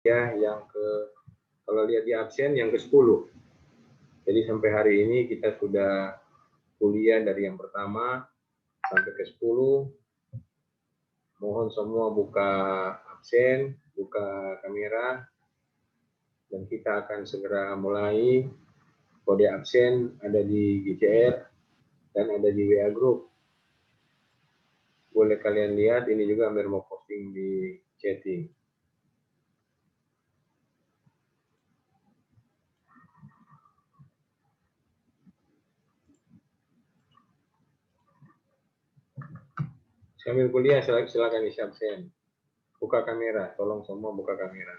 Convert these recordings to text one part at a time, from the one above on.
yang kalau lihat di absen yang ke-10. Jadi sampai hari ini kita sudah kuliah dari yang pertama sampai ke-10. Mohon semua buka absen, buka kamera, dan kita akan segera mulai. Kode absen ada di GCR dan ada di WA Group. Boleh kalian lihat, ini juga Amir mau posting di chatting. Sambil kuliah silakan isi absen. Buka kamera, tolong semua buka kamera.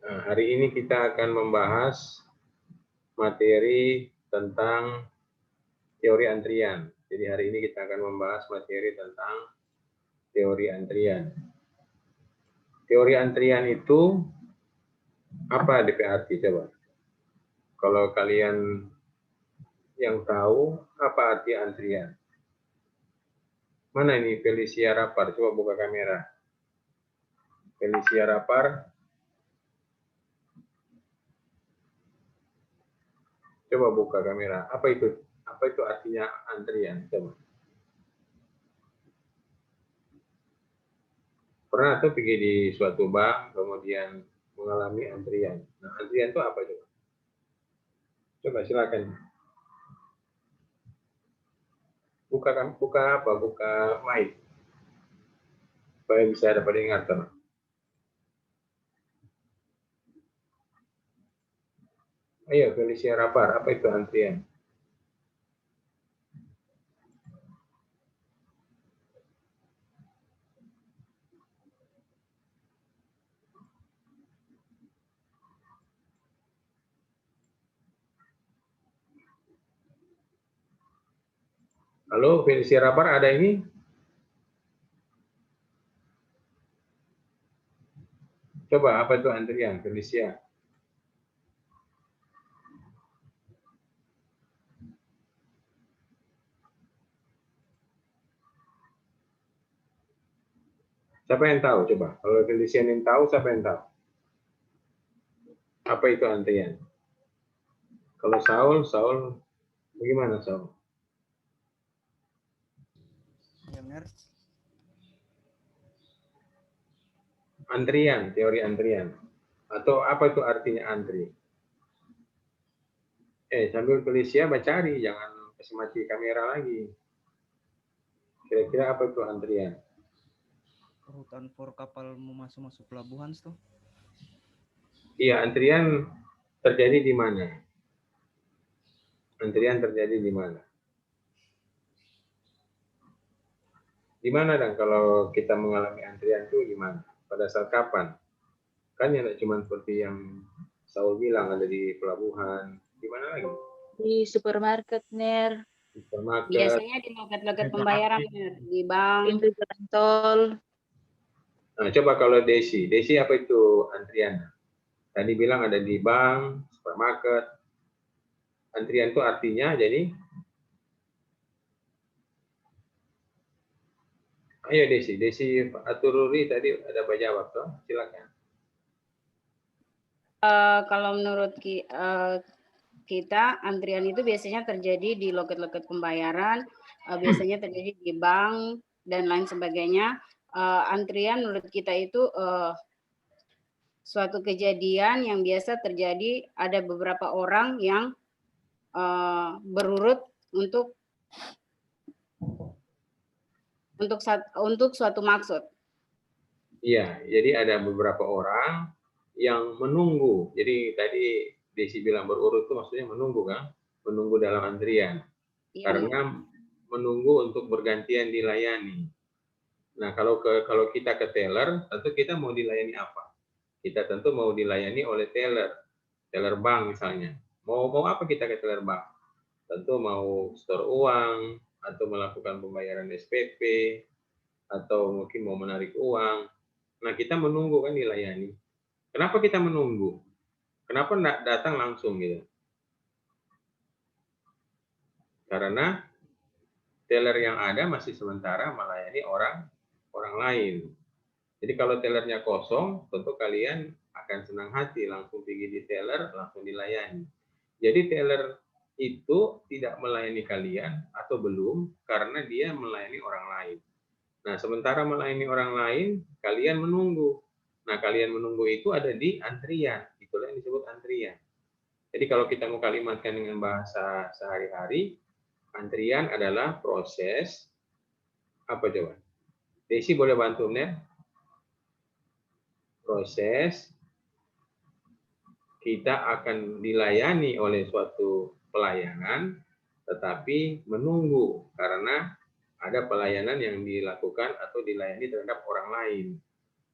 Nah, hari ini kita akan membahas materi tentang teori antrian. Jadi hari ini kita akan membahas materi tentang teori antrian. Teori antrian itu apa DP arti coba? Kalau kalian yang tahu apa arti antrian? Mana ini Felicia Rapar? Coba buka kamera. Felicia Rapar. Coba buka kamera. Apa itu? Apa itu artinya antrian? Coba. Pernah tuh pergi di suatu bank, kemudian mengalami antrian. Nah, antrian itu apa coba? Coba silakan. Buka apa? Buka mic. Supaya bisa dapat dengar teman. Ayo, Felicia Rapar, apa itu antrian? Halo, Felicia Rapar, ada ini? Coba, apa itu antrian, Felicia? Siapa yang tahu? Coba, kalau Felicia yang tahu, siapa yang tahu? Apa itu antrian? Kalau Saul, bagaimana Saul? Ya, benar. Antrian, teori antrian. Atau apa itu artinya antri? Sambil Felicia cari, jangan kasih mati kamera lagi. Kira-kira apa itu antrian? Urutan for kapal mau masuk pelabuhan tuh. Iya, antrian terjadi di mana? Antrian terjadi di mana? Di mana dan kalau kita mengalami antrian itu gimana? Pada saat kapan? Kan ya cuma seperti yang Saul bilang ada di pelabuhan. Di mana lagi? Di supermarket, Ner. Supermarket. Biasanya di loket-loket pembayaran, Ner. Di bank. Pintu jalan tol. Nah, coba kalau Desi apa itu antrian? Tadi bilang ada di bank, supermarket. Antrian itu artinya jadi? Ayo Desi Atururi tadi ada jawab toh, silakan. Kalau menurut kita, antrian itu biasanya terjadi di loket-loket pembayaran, biasanya terjadi di bank dan lain sebagainya. Antrian menurut kita itu suatu kejadian yang biasa terjadi, ada beberapa orang yang berurut untuk suatu maksud. Iya, jadi ada beberapa orang yang menunggu. Jadi tadi Desi bilang berurut itu maksudnya menunggu kan? Menunggu dalam antrian. Iya, Karena menunggu untuk bergantian dilayani. Nah, kalau kita ke teller, tentu kita mau dilayani apa? Kita tentu mau dilayani oleh teller bank misalnya. Mau apa kita ke teller bank? Tentu mau store uang, atau melakukan pembayaran SPP, atau mungkin mau menarik uang. Nah, kita menunggu kan dilayani. Kenapa kita menunggu? Kenapa enggak datang langsung gitu? Karena teller yang ada masih sementara melayani orang orang lain. Jadi kalau tellernya kosong, tentu kalian akan senang hati langsung pergi di teller, langsung dilayani. Jadi teller itu tidak melayani kalian atau belum karena dia melayani orang lain. Nah, sementara melayani orang lain, kalian menunggu. Nah, kalian menunggu itu ada di antrian. Itulah yang disebut antrian. Jadi kalau kita mau kalimatkan dengan bahasa sehari-hari, antrian adalah proses, apa coba? Desi boleh bantu, Nen? Proses kita akan dilayani oleh suatu pelayanan, tetapi menunggu karena ada pelayanan yang dilakukan atau dilayani terhadap orang lain.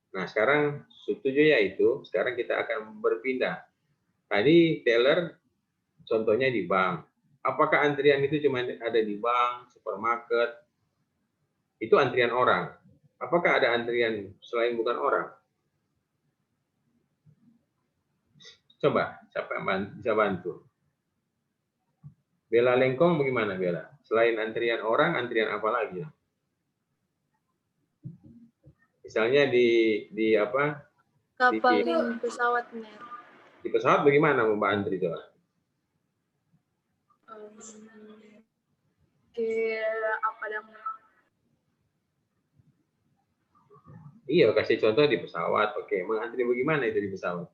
Nah, sekarang setuju ya itu. Sekarang kita akan berpindah. Tadi teller contohnya di bank. Apakah antrian itu cuma ada di bank, supermarket? Itu antrian orang. Apakah ada antrian selain bukan orang? Coba, siapa yang bisa bantu? Bella Lengkong bagaimana, Bella? Selain antrian orang, antrian apa lagi? Misalnya di apa? Kapal yang pesawat, Ner. Di pesawat bagaimana Mbak antri coba? Apa namanya? Iya, kasih contoh di pesawat. Oke, mengantri bagaimana itu di pesawat?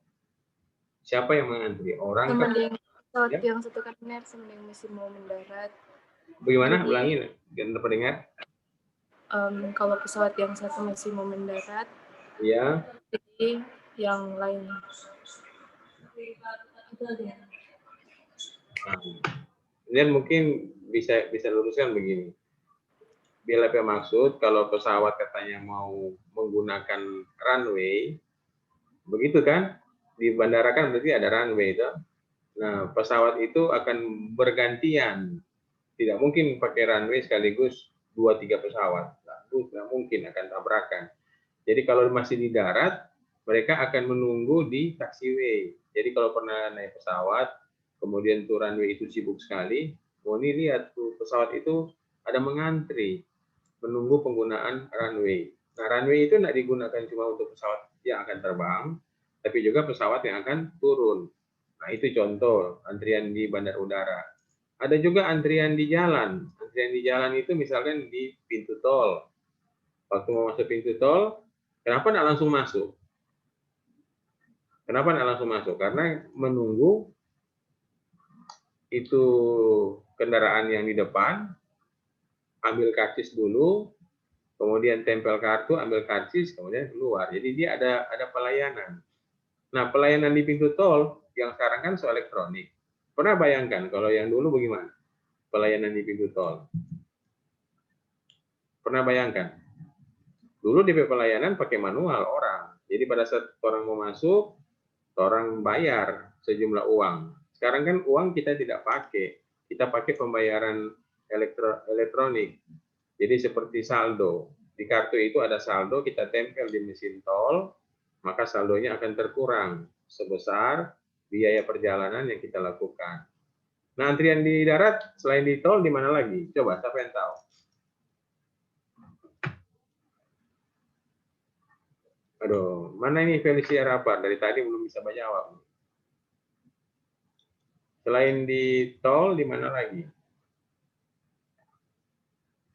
Siapa yang mengantri? Orang kan? Pesawat Ya? yang satu kan, Ner, sama yang masih mau mendarat. Bagaimana? Jadi, Ulangin, biar pendengar. Kalau pesawat yang satu masih mau mendarat, Iya. jadi yang lain. Dan mungkin bisa luruskan begini. Bila maksud kalau pesawat katanya mau menggunakan runway, begitu kan? Di bandara kan berarti ada runway itu. Nah, pesawat itu akan bergantian. Tidak mungkin pakai runway sekaligus 2-3 pesawat. Nah, itu tidak mungkin, akan tabrakan. Jadi kalau masih di darat, mereka akan menunggu di taxiway. Jadi kalau pernah naik pesawat, kemudian tuh runway itu sibuk sekali, oh ini lihat tuh pesawat itu ada mengantri, menunggu penggunaan runway. Nah, runway itu tidak digunakan cuma untuk pesawat yang akan terbang, tapi juga pesawat yang akan turun. Nah, itu contoh antrian di bandar udara. Ada juga antrian di jalan. Antrian di jalan itu misalkan di pintu tol. Waktu mau masuk pintu tol, kenapa tidak langsung masuk? Kenapa tidak langsung masuk? Karena menunggu itu kendaraan yang di depan, ambil karcis dulu, kemudian tempel kartu, ambil karcis, kemudian keluar. Jadi dia ada pelayanan. Nah, pelayanan di pintu tol yang sekarang kan soal elektronik. Pernah bayangkan kalau yang dulu bagaimana? Pelayanan di pintu tol. Pernah bayangkan? Dulu DP pelayanan pakai manual orang. Jadi pada saat orang mau masuk, orang bayar sejumlah uang. Sekarang kan uang kita tidak pakai. Kita pakai pembayaran elektronik. Jadi seperti saldo. Di kartu itu ada saldo, kita tempel di mesin tol, maka saldonya akan terkurang sebesar biaya perjalanan yang kita lakukan. Nah, antrian di darat selain di tol di mana lagi? Coba, siapa yang tahu? Aduh, mana ini Felicia Rapar? Dari tadi belum bisa jawab. Selain di tol, di mana lagi?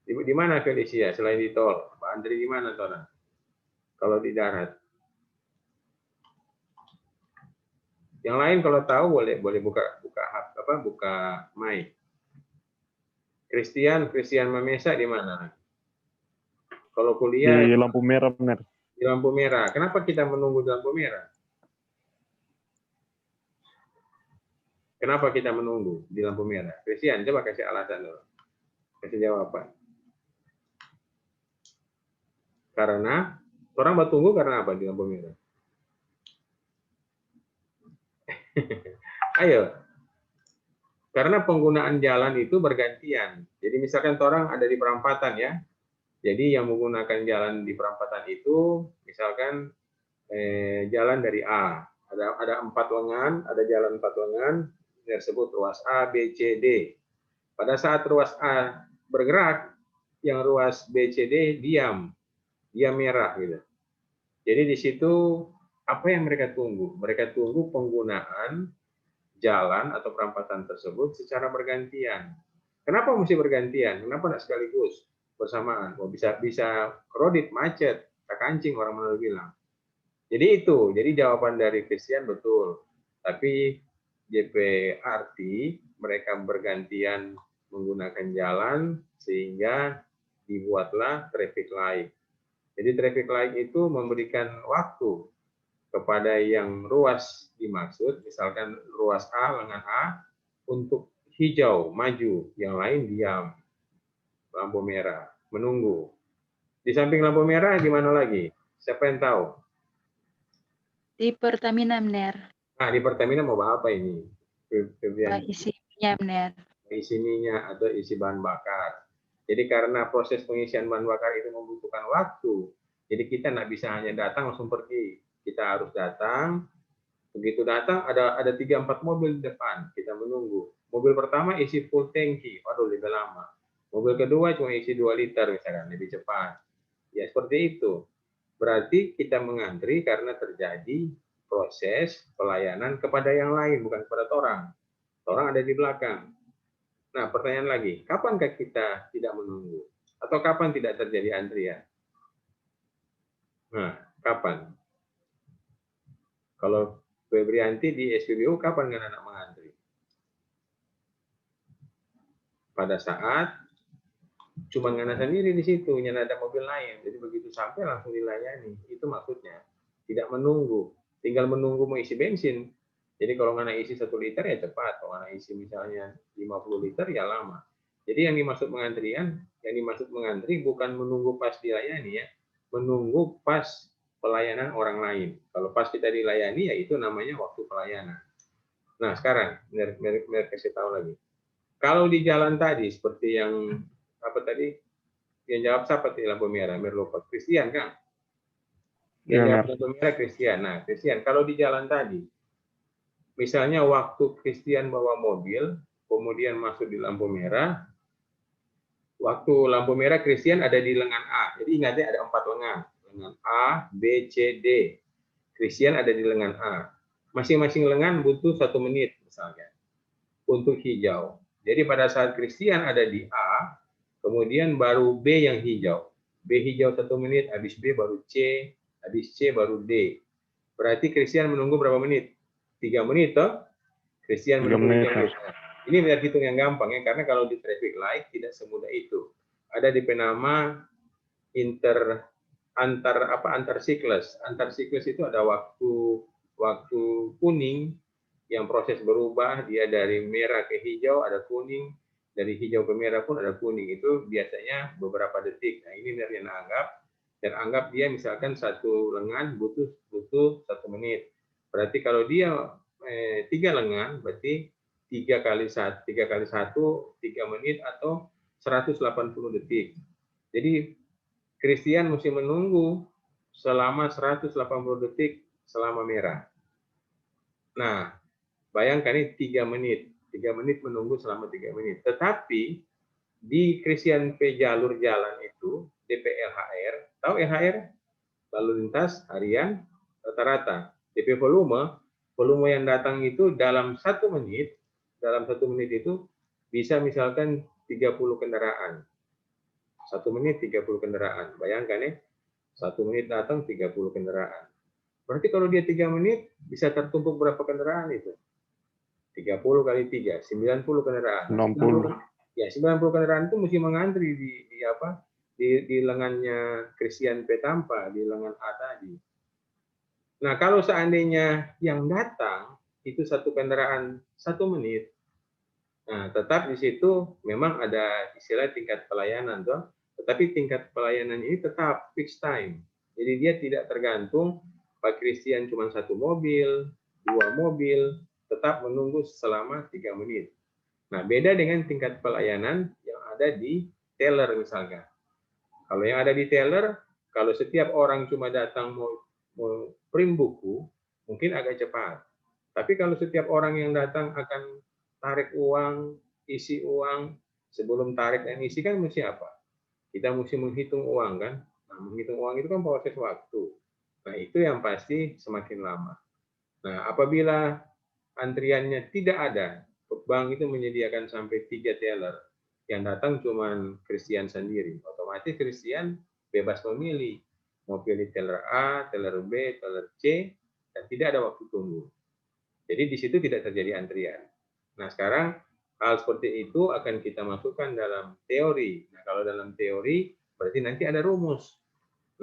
Di mana Felicia? Selain di tol, Pak Andri di mana, Tona? Kalau di darat. Yang lain kalau tahu boleh buka mic. Christian Mamesa di mana? Kalau kuliah di lampu merah, benar. Di lampu merah. Kenapa kita menunggu di lampu merah? Kenapa kita menunggu di lampu merah? Christian, coba kasih alasan dulu. Kasih jawaban. Karena orang mau tunggu karena apa di lampu merah? Ayo. Karena penggunaan jalan itu bergantian. Jadi misalkan orang ada di perempatan ya. Jadi yang menggunakan jalan di perempatan itu misalkan jalan dari A. Ada 4 lengan, ada jalan 4 lengan, disebut ruas A, B, C, D. Pada saat ruas A bergerak, yang ruas B, C, D diam. dia merah gitu. Jadi di situ apa yang mereka tunggu? Mereka tunggu penggunaan jalan atau perampatan tersebut secara bergantian. Kenapa mesti bergantian? Kenapa tidak sekaligus bersamaan? Oh, bisa kredit macet, tak kancing orang Manado bilang. Jadi itu, jadi jawaban dari Christian betul. Tapi JPRT mereka bergantian menggunakan jalan sehingga dibuatlah traffic light. Jadi traffic light itu memberikan waktu kepada yang ruas dimaksud, misalkan ruas A, lengan A, untuk hijau, maju, yang lain diam, lampu merah, menunggu. Di samping lampu merah gimana lagi? Siapa yang tahu? Di Pertamina, Mner. Nah, di Pertamina mau apa ini? Isi minyak, Mner. Isi minyak atau isi bahan bakar. Jadi karena proses pengisian bahan bakar itu membutuhkan waktu, jadi kita nggak bisa hanya datang langsung pergi. Kita harus datang, begitu datang ada 3-4 mobil di depan, kita menunggu. Mobil pertama isi full tangki, waduh lebih lama. Mobil kedua cuma isi 2 liter misalkan, lebih cepat. Ya seperti itu. Berarti kita mengantri karena terjadi proses pelayanan kepada yang lain, bukan kepada orang. Orang ada di belakang. Nah, pertanyaan lagi, kapankah kita tidak menunggu? Atau kapan tidak terjadi antrian? Nah, kapan? Kalau Febrianti di SPBU, kapan nggak anak mengantri? Pada saat cuma ngana sendiri di situ, nyana ada mobil lain. Jadi begitu sampai langsung dilayani. Itu maksudnya. Tidak menunggu. Tinggal menunggu mau isi bensin. Jadi kalau ngana isi 1 liter ya cepat. Kalau ngana isi misalnya 50 liter ya lama. Jadi yang dimaksud mengantri bukan menunggu pas dilayani ya. Menunggu pas pelayanan orang lain. Kalau pas kita dilayani ya itu namanya waktu pelayanan. Nah sekarang, biar kasih tahu lagi. Kalau di jalan tadi seperti yang apa tadi? Yang jawab siapa di lampu merah? Merlupa. Christian kan? Yang jawab lampu merah Christian. Nah, Christian, kalau di jalan tadi, misalnya waktu Christian bawa mobil, kemudian masuk di lampu merah, waktu lampu merah Christian ada di lengan A. Jadi ingatnya ada 4 lengan. Lengan A, B, C, D. Christian ada di lengan A. Masing-masing lengan butuh 1 menit misalnya untuk hijau. Jadi pada saat Christian ada di A, kemudian baru B yang hijau. B hijau 1 menit, habis B baru C, habis C baru D. Berarti Christian menunggu berapa menit? 3 menit toh? Christian menunggu 3 menit. Ini biar hitung yang gampang ya, karena kalau di traffic light tidak semudah itu. Ada di penama antar siklus. Antar siklus itu ada waktu kuning yang proses berubah, dia dari merah ke hijau ada kuning, dari hijau ke merah pun ada kuning. Itu biasanya beberapa detik. Nah, ini dari yang anggap dia misalkan 1 lengan butuh 1 menit. Berarti kalau dia 3 lengan, berarti 3 kali 1, 3 menit atau 180 detik. Jadi Christian mesti menunggu selama 180 detik selama merah. Nah, bayangkan ini 3 menit. 3 menit menunggu selama 3 menit. Tetapi di Christian P jalur jalan itu, DPLHR, tahu LHR? Lalu lintas harian rata-rata. DP volume yang datang itu dalam 1 menit, itu bisa misalkan 30 kendaraan. 1 menit 30 kendaraan. Bayangkan ya, 1 menit datang 30 kendaraan. Berarti kalau dia 3 menit, bisa tertumpuk berapa kendaraan itu? 30 kali 3, 90 kendaraan. 90. Ya, 90 kendaraan itu mesti mengantri di lengannya Christian P Tampa, di lengan A tadi. Nah, kalau seandainya yang datang itu 1 kendaraan 1 menit, nah tetap di situ memang ada istilah tingkat pelayanan, toh. Tetapi tingkat pelayanan ini tetap fixed time. Jadi dia tidak tergantung Pak Christian cuma 1 mobil, 2 mobil, tetap menunggu selama 3 menit. Nah, beda dengan tingkat pelayanan yang ada di teller misalnya. Kalau yang ada di teller, kalau setiap orang cuma datang mau print buku, mungkin agak cepat. Tapi kalau setiap orang yang datang akan tarik uang, isi uang, sebelum tarik dan isi kan mesti apa? Kita mesti menghitung uang kan. Nah, menghitung uang itu kan proses waktu. Nah, itu yang pasti semakin lama. Nah, apabila antriannya tidak ada, bank itu menyediakan sampai 3 teller, yang datang cuma Christian sendiri. Otomatis Christian bebas memilih, mau pilih teller A, teller B, teller C, dan tidak ada waktu tunggu. Jadi di situ tidak terjadi antrian. Nah, sekarang hal seperti itu akan kita masukkan dalam teori. Nah, kalau dalam teori berarti nanti ada rumus.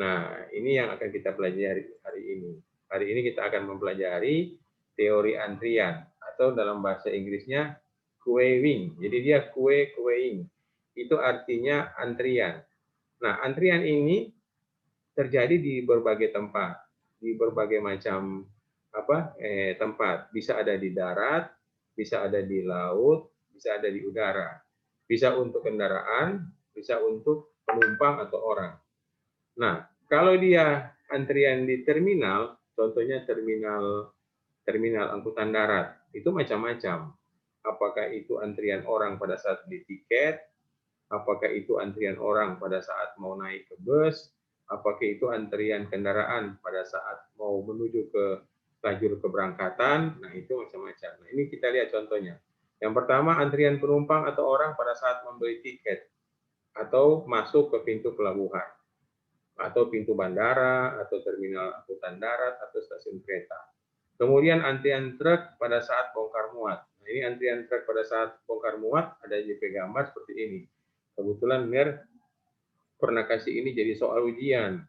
Nah, ini yang akan kita pelajari hari ini. Hari ini kita akan mempelajari teori antrian atau dalam bahasa Inggrisnya queuing. Jadi dia queuing. Itu artinya antrian. Nah, antrian ini terjadi di berbagai tempat, di berbagai macam tempat. Bisa ada di darat, bisa ada di laut, bisa ada di udara. Bisa untuk kendaraan, bisa untuk penumpang atau orang. Nah, kalau dia antrian di terminal, contohnya terminal angkutan darat, itu macam-macam. Apakah itu antrian orang pada saat beli tiket, apakah itu antrian orang pada saat mau naik ke bus, apakah itu antrian kendaraan pada saat mau menuju ke lajur keberangkatan, nah itu macam-macam. Nah, ini kita lihat contohnya. Yang pertama, antrian penumpang atau orang pada saat membeli tiket atau masuk ke pintu pelabuhan, atau pintu bandara, atau terminal angkutan darat, atau stasiun kereta. Kemudian antrian truk pada saat bongkar muat. Nah, ini antrian truk pada saat bongkar muat, ada JP gambar seperti ini. Kebetulan Mir pernah kasih ini jadi soal ujian.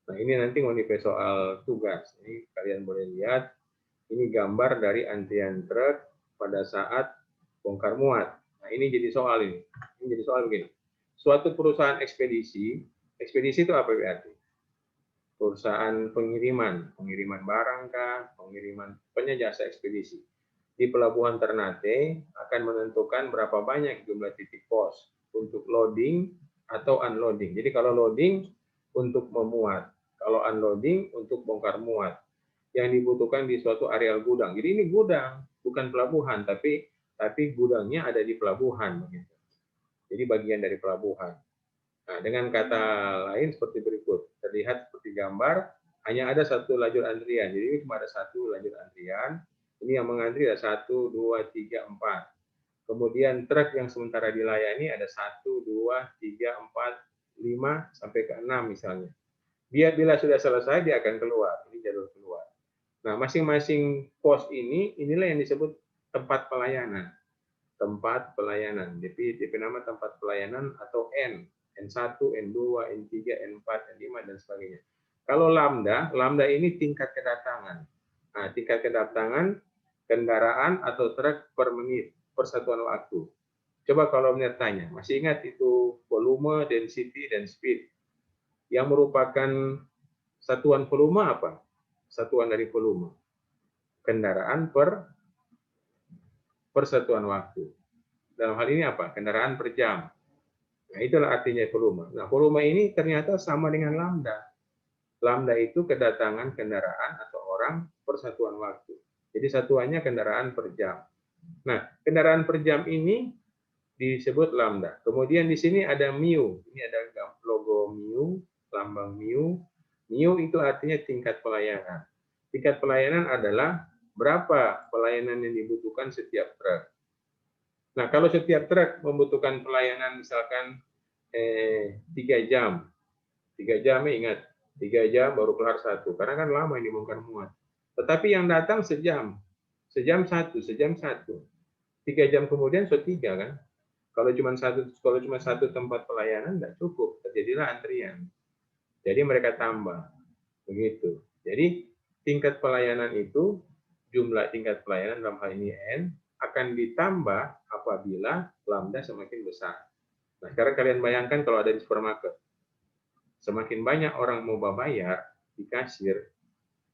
Nah, ini nanti mau nilai soal tugas. Ini kalian boleh lihat, ini gambar dari antrian truk pada saat bongkar muat. Nah, ini jadi soal ini. Ini jadi soal begini. Suatu perusahaan ekspedisi itu apa berarti? Perusahaan pengiriman barang kah, pengiriman jasa ekspedisi. Di Pelabuhan Ternate akan menentukan berapa banyak jumlah titik pos untuk loading atau unloading. Jadi kalau loading untuk memuat, kalau unloading untuk bongkar muat. Yang dibutuhkan di suatu areal gudang. Jadi ini gudang, bukan pelabuhan, tapi gudangnya ada di pelabuhan begitu. Jadi bagian dari pelabuhan. Nah, dengan kata lain seperti berikut. Terlihat seperti gambar, hanya ada satu lajur antrian. Jadi ini cuma ada satu lajur antrian. Ini yang mengantri ada 1, 2, 3, 4. Kemudian truk yang sementara dilayani ada 1, 2, 3, 4, 5, sampai ke 6 misalnya. Bila sudah selesai, dia akan keluar. Ini jalur keluar. Nah, masing-masing pos inilah yang disebut tempat pelayanan. Tempat pelayanan. Jadi nama tempat pelayanan atau N1, N2, N3, N4, N5, dan sebagainya. Kalau lambda ini tingkat kedatangan. Nah, tingkat kedatangan kendaraan atau truk per menit, per satuan waktu. Coba kalau Mir tanya, masih ingat itu volume, density, dan speed? Yang merupakan satuan volume apa? Satuan dari volume. Kendaraan per satuan waktu. Dalam hal ini apa? Kendaraan per jam. Nah, itulah artinya volume. Nah, volume ini ternyata sama dengan lambda. Lambda itu kedatangan kendaraan atau orang per satuan waktu. Jadi satuannya kendaraan per jam. Nah, kendaraan per jam ini disebut lambda. Kemudian di sini ada mu. Ini ada logo mu, lambang mu. Mu itu artinya tingkat pelayanan. Tingkat pelayanan adalah berapa pelayanan yang dibutuhkan setiap truk. Nah, kalau setiap truk membutuhkan pelayanan misalkan 3 jam. 3 jam, ingat, 3 jam baru kelar satu. Karena kan lama ini bongkar muat. Tetapi yang datang sejam. Sejam satu. 3 jam kemudian so 3 kan. Kalau cuma satu tempat pelayanan tidak cukup, terjadilah antrian. Jadi mereka tambah, begitu. Jadi tingkat pelayanan itu, jumlah tingkat pelayanan dalam hal ini N, akan ditambah apabila lambda semakin besar. Nah, sekarang kalian bayangkan kalau ada di supermarket, semakin banyak orang mau bayar di kasir,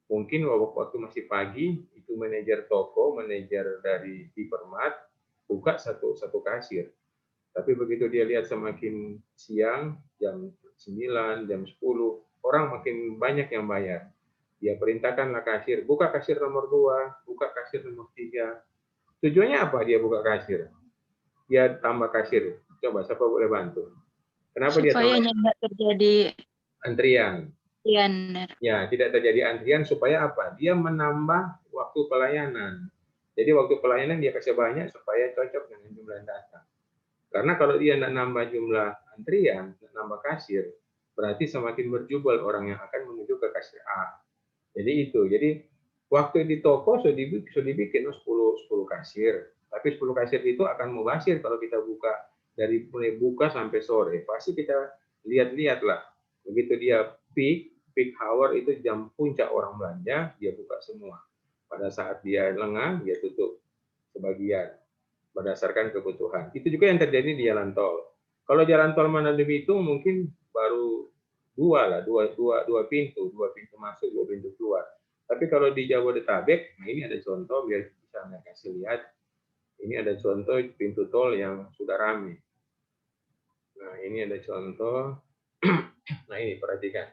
mungkin waktu masih pagi, itu manajer toko, manajer dari hipermart, buka satu kasir. Tapi begitu dia lihat semakin siang, jam 9, jam 10, orang makin banyak yang bayar. Dia perintahkanlah kasir, buka kasir nomor 2, buka kasir nomor 3. Tujuannya apa dia buka kasir? Dia tambah kasir. Coba, siapa boleh bantu? Kenapa dia tambah? Supaya nggak terjadi antrian. Iya, Ner. Ya, tidak terjadi antrian supaya apa? Dia menambah waktu pelayanan. Jadi waktu pelayanan dia kasih banyak supaya cocok dengan jumlah yang datang. Karena kalau dia tidak nambah jumlah antrian, tidak nambah kasir, berarti semakin berjubel orang yang akan menuju ke kasir A. Jadi itu. Jadi waktu di toko sudah dibikin 10 kasir. Tapi 10 kasir itu akan mubazir kalau kita buka dari mulai buka sampai sore. Pasti kita lihat-lihat lah. Begitu dia peak hour itu jam puncak orang belanja, dia buka semua. Pada saat dia lengah, dia tutup sebagian berdasarkan kebutuhan. Itu juga yang terjadi di jalan tol. Kalau jalan tol Manado Bitung mungkin baru dua pintu masuk, 2 pintu keluar. Tapi kalau di Jabodetabek, nah ini ada contoh biar bisa Anda kasih lihat. Ini ada contoh pintu tol yang sudah ramai. Nah ini ada contoh. Nah ini perhatikan.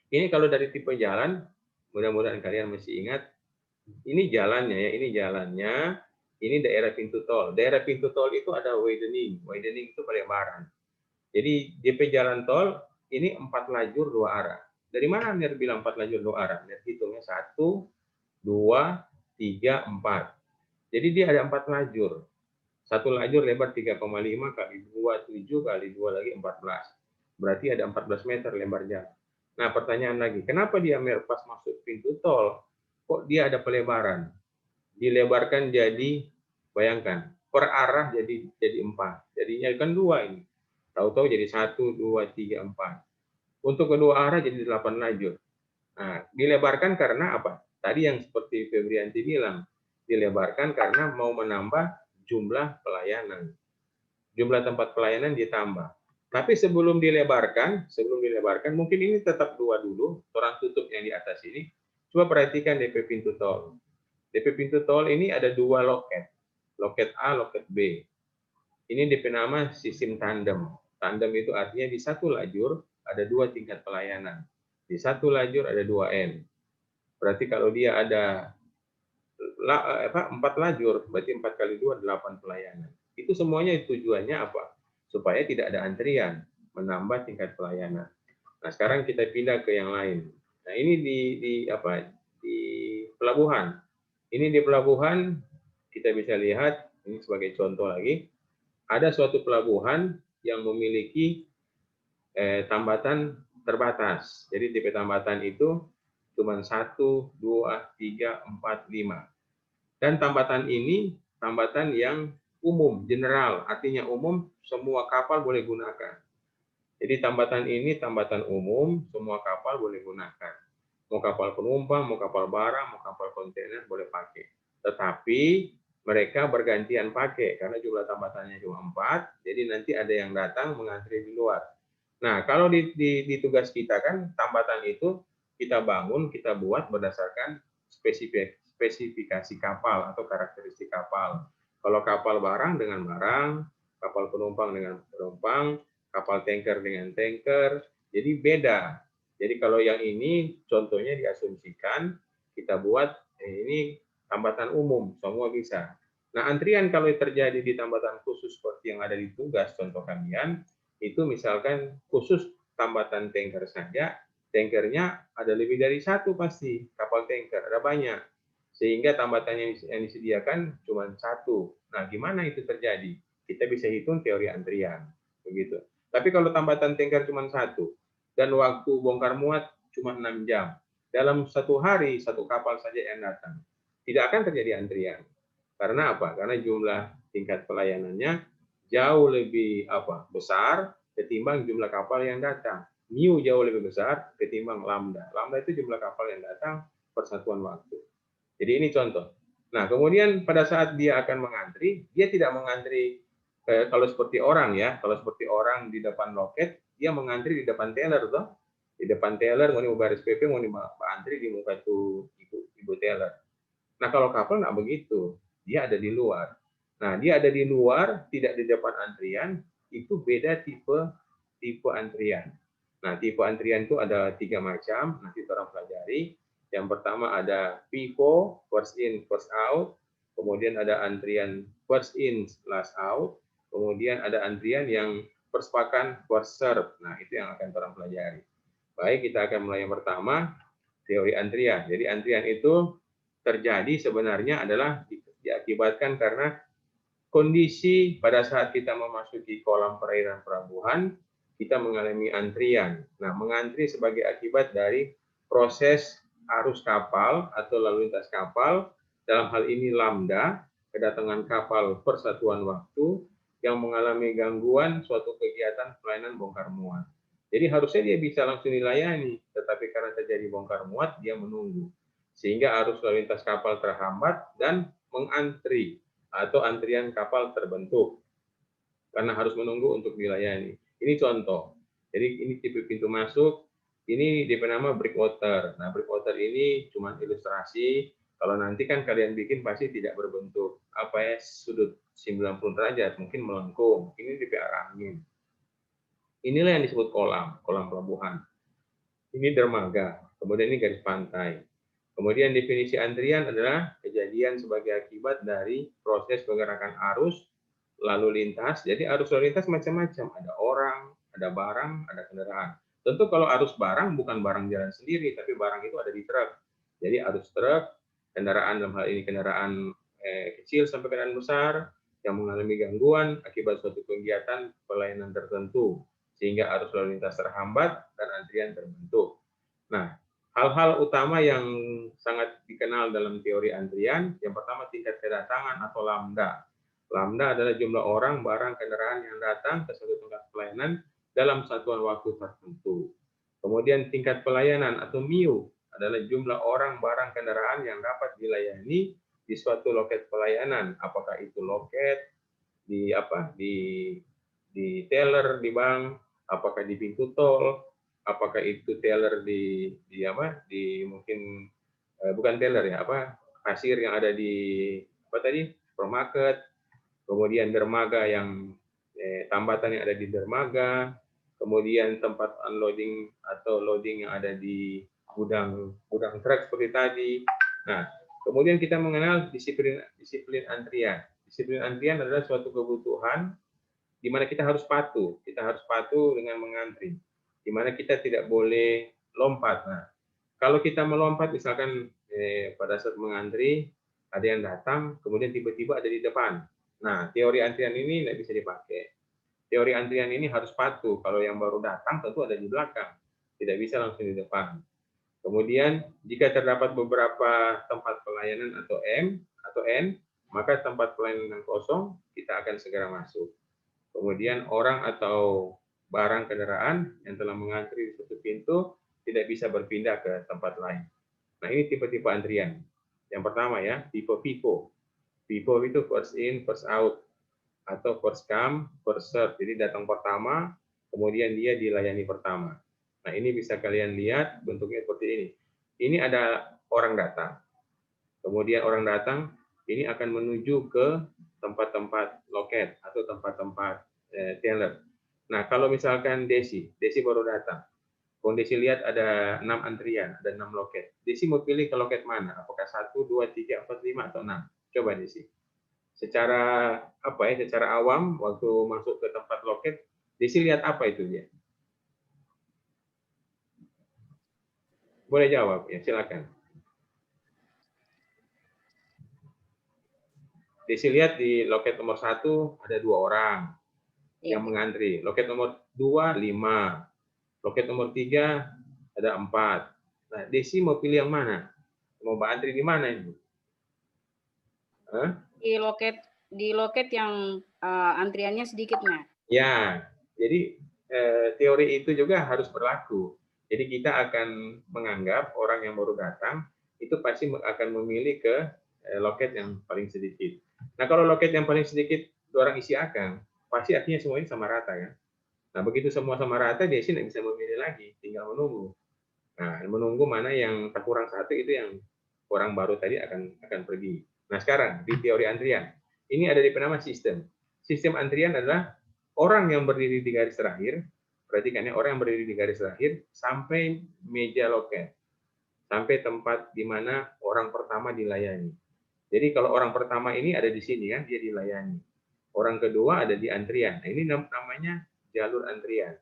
Ini kalau dari tipe jalan, mudah-mudahan kalian masih ingat. Ini jalannya ya, ini jalannya. Ini daerah pintu tol. Daerah pintu tol itu ada widening. Widening itu pelebaran. Jadi DP jalan tol ini 4 lajur 2 arah. Dari mana Ner bilang 4 lajur 2 arah? Ner hitungnya 1, 2, 3, 4. Jadi dia ada 4 lajur. Satu lajur lebar 3,5 kali 2, 7 kali 2 lagi 14. Berarti ada 14 meter lebar jalan. Nah pertanyaan lagi, kenapa dia pas masuk pintu tol, kok dia ada pelebaran? Dilebarkan jadi, bayangkan, per arah jadi 4. Jadinya kan 2 ini. Tahu-tahu jadi 1, 2, 3, 4. Untuk kedua arah jadi 8 lajur. Nah, dilebarkan karena apa? Tadi yang seperti Febrianti bilang, dilebarkan karena mau menambah jumlah pelayanan. Jumlah tempat pelayanan ditambah. Tapi sebelum dilebarkan, mungkin ini tetap 2 dulu, orang tutup yang di atas ini. Coba perhatikan DP pintu tol. DP pintu tol ini ada 2 loket. Loket A, loket B. Ini DP nama sistem tandem. Tandem itu artinya di satu lajur ada 2 tingkat pelayanan. Di satu lajur ada 2 N. Berarti kalau dia ada 4 lajur, berarti 4 kali 2, 8 pelayanan. Itu semuanya tujuannya apa? Supaya tidak ada antrian, menambah tingkat pelayanan. Nah, sekarang kita pindah ke yang lain. Nah, ini di pelabuhan. Ini di pelabuhan kita bisa lihat, ini sebagai contoh lagi, ada suatu pelabuhan yang memiliki tambatan terbatas. Jadi tipe tambatan itu cuma 1, 2, 3, 4, 5. Dan tambatan ini tambatan yang umum, general, artinya umum, semua kapal boleh gunakan. Jadi tambatan ini tambatan umum, semua kapal boleh gunakan. Mau kapal penumpang, mau kapal barang, mau kapal kontainer boleh pakai. Tetapi mereka bergantian pakai karena jumlah tambatannya cuma 4, jadi nanti ada yang datang mengantri di luar. Nah, kalau di tugas kita kan tambatan itu kita bangun, kita buat berdasarkan spesifikasi kapal atau karakteristik kapal. Kalau kapal barang dengan barang, kapal penumpang dengan penumpang, kapal tanker dengan tanker, jadi beda. Jadi kalau yang ini contohnya diasumsikan kita buat ini tambatan umum, semua bisa. Nah, antrian kalau terjadi di tambatan khusus seperti yang ada di tugas contoh kalian, itu misalkan khusus tambatan tanker saja, tankernya ada lebih dari 1 pasti, kapal tanker ada banyak. Sehingga tambatan yang disediakan cuma 1. Nah, gimana itu terjadi? Kita bisa hitung teori antrian, begitu. Tapi kalau tambatan tanker cuma 1 dan waktu bongkar muat cuma 6 jam, dalam 1 hari 1 kapal saja yang datang, tidak akan terjadi antrian. Karena apa? Karena jumlah tingkat pelayanannya jauh lebih besar ketimbang jumlah kapal yang datang. Mu jauh lebih besar ketimbang lambda. Lambda itu jumlah kapal yang datang per satuan waktu. Jadi ini contoh. Nah, kemudian pada saat dia akan mengantri, dia tidak mengantri kalau seperti orang ya, kalau seperti orang di depan loket, dia mengantri di depan teller toh. Di depan teller mau baris PP mau antri di muka tuh ibu teller. Nah, kalau kapal nggak begitu. Dia ada di luar. Nah, dia ada di luar, tidak di depan antrian, itu beda tipe antrian. Nah, tipe antrian itu ada 3 macam, nanti orang pelajari. Yang pertama ada FIFO, first in, first out. Kemudian ada antrian first in, last out. Kemudian ada antrian yang persepakan first serve. Nah, itu yang akan orang pelajari. Baik, kita akan mulai yang pertama, teori antrian. Jadi antrian itu terjadi sebenarnya adalah diakibatkan karena kondisi pada saat kita memasuki kolam perairan pelabuhan, kita mengalami antrian. Nah, mengantri sebagai akibat dari proses arus kapal atau lalu lintas kapal, dalam hal ini lambda, kedatangan kapal persatuan waktu yang mengalami gangguan suatu kegiatan pelayanan bongkar muat. Jadi harusnya dia bisa langsung dilayani, tetapi karena terjadi bongkar muat, dia menunggu. Sehingga arus lalu lintas kapal terhambat dan mengantri atau antrian kapal terbentuk karena harus menunggu untuk dilayani. Ini contoh. Jadi ini tipe pintu masuk, ini DP nama breakwater. Nah, breakwater ini cuma ilustrasi. Kalau nanti kan kalian bikin pasti tidak berbentuk sudut 90 derajat, mungkin melengkung. Ini DP arah angin. Inilah yang disebut kolam pelabuhan. Ini dermaga, kemudian ini garis pantai. Kemudian definisi antrian adalah kejadian sebagai akibat dari proses pergerakan arus lalu lintas. Jadi arus lalu lintas macam-macam, ada orang, ada barang, ada kendaraan. Tentu kalau arus barang bukan barang jalan sendiri, tapi barang itu ada di truk. Jadi arus truk, kendaraan dalam hal ini kendaraan kecil sampai kendaraan besar yang mengalami gangguan akibat suatu kegiatan pelayanan tertentu, sehingga arus lalu lintas terhambat dan antrian terbentuk. Nah, hal-hal utama yang sangat dikenal dalam teori antrian, yang pertama tingkat kedatangan atau lambda. Lambda adalah jumlah orang, barang, kendaraan yang datang ke suatu tempat pelayanan dalam satuan waktu tertentu. Kemudian tingkat pelayanan atau MIU adalah jumlah orang, barang, kendaraan yang dapat dilayani di suatu loket pelayanan. Apakah itu loket di teller di bank, apakah di pintu tol, apakah itu teller di mungkin bukan teller ya, kasir yang ada di supermarket, kemudian dermaga yang tambatan yang ada di dermaga, kemudian tempat unloading atau loading yang ada di gudang truk seperti tadi. Nah, kemudian kita mengenal disiplin antrian. Disiplin antrian adalah suatu kebutuhan di mana kita harus patuh dengan mengantri, di mana kita tidak boleh lompat. Nah, kalau kita melompat misalkan pada saat mengantri ada yang datang, kemudian tiba-tiba ada di depan. Nah, teori antrian ini tidak bisa dipakai. Teori antrian ini harus patuh. Kalau yang baru datang tentu ada di belakang, tidak bisa langsung di depan. Kemudian jika terdapat beberapa tempat pelayanan atau N, maka tempat pelayanan yang kosong kita akan segera masuk. Kemudian orang atau barang kendaraan yang telah mengantri di suatu pintu tidak bisa berpindah ke tempat lain. Nah, ini tipe-tipe antrian. Yang pertama ya, tipe FIFO. FIFO itu first in, first out, atau first come, first serve. Jadi datang pertama, kemudian dia dilayani pertama. Nah, ini bisa kalian lihat bentuknya seperti ini. Ini ada orang datang. Kemudian orang datang, ini akan menuju ke tempat-tempat loket atau tempat-tempat teller. Nah, kalau misalkan Desi baru datang. Kondisi lihat ada 6 antrian, ada 6 loket. Desi mau pilih ke loket mana? Apakah 1, 2, 3, 4, 5 atau 6? Coba Desi. Secara secara awam waktu masuk ke tempat loket, Desi lihat apa itu dia? Boleh jawab ya, silakan. Desi lihat di loket nomor 1 ada 2 orang yang mengantri. Loket nomor 2 5. Loket nomor 3 ada 4. Nah, Desi mau pilih yang mana? Mau antri di mana ini? Di loket yang antriannya sedikit, Mas. Ya, jadi teori itu juga harus berlaku. Jadi kita akan menganggap orang yang baru datang itu pasti akan memilih ke loket yang paling sedikit. Nah, kalau loket yang paling sedikit 2 orang isi akan, pasti artinya semuanya sama rata kan? Nah, begitu semua sama rata, dia sih tidak bisa memilih lagi, tinggal menunggu. Nah, menunggu mana yang tak kurang 1 itu yang orang baru tadi akan pergi. Nah, sekarang di teori antrian, ini ada di nama sistem. Sistem antrian adalah orang yang berdiri di garis terakhir, perhatikan ya, orang yang berdiri di garis terakhir sampai meja loket, sampai tempat di mana orang pertama dilayani. Jadi kalau orang pertama ini ada di sini kan, dia dilayani. Orang kedua ada di antrian. Nah, ini namanya jalur antrian.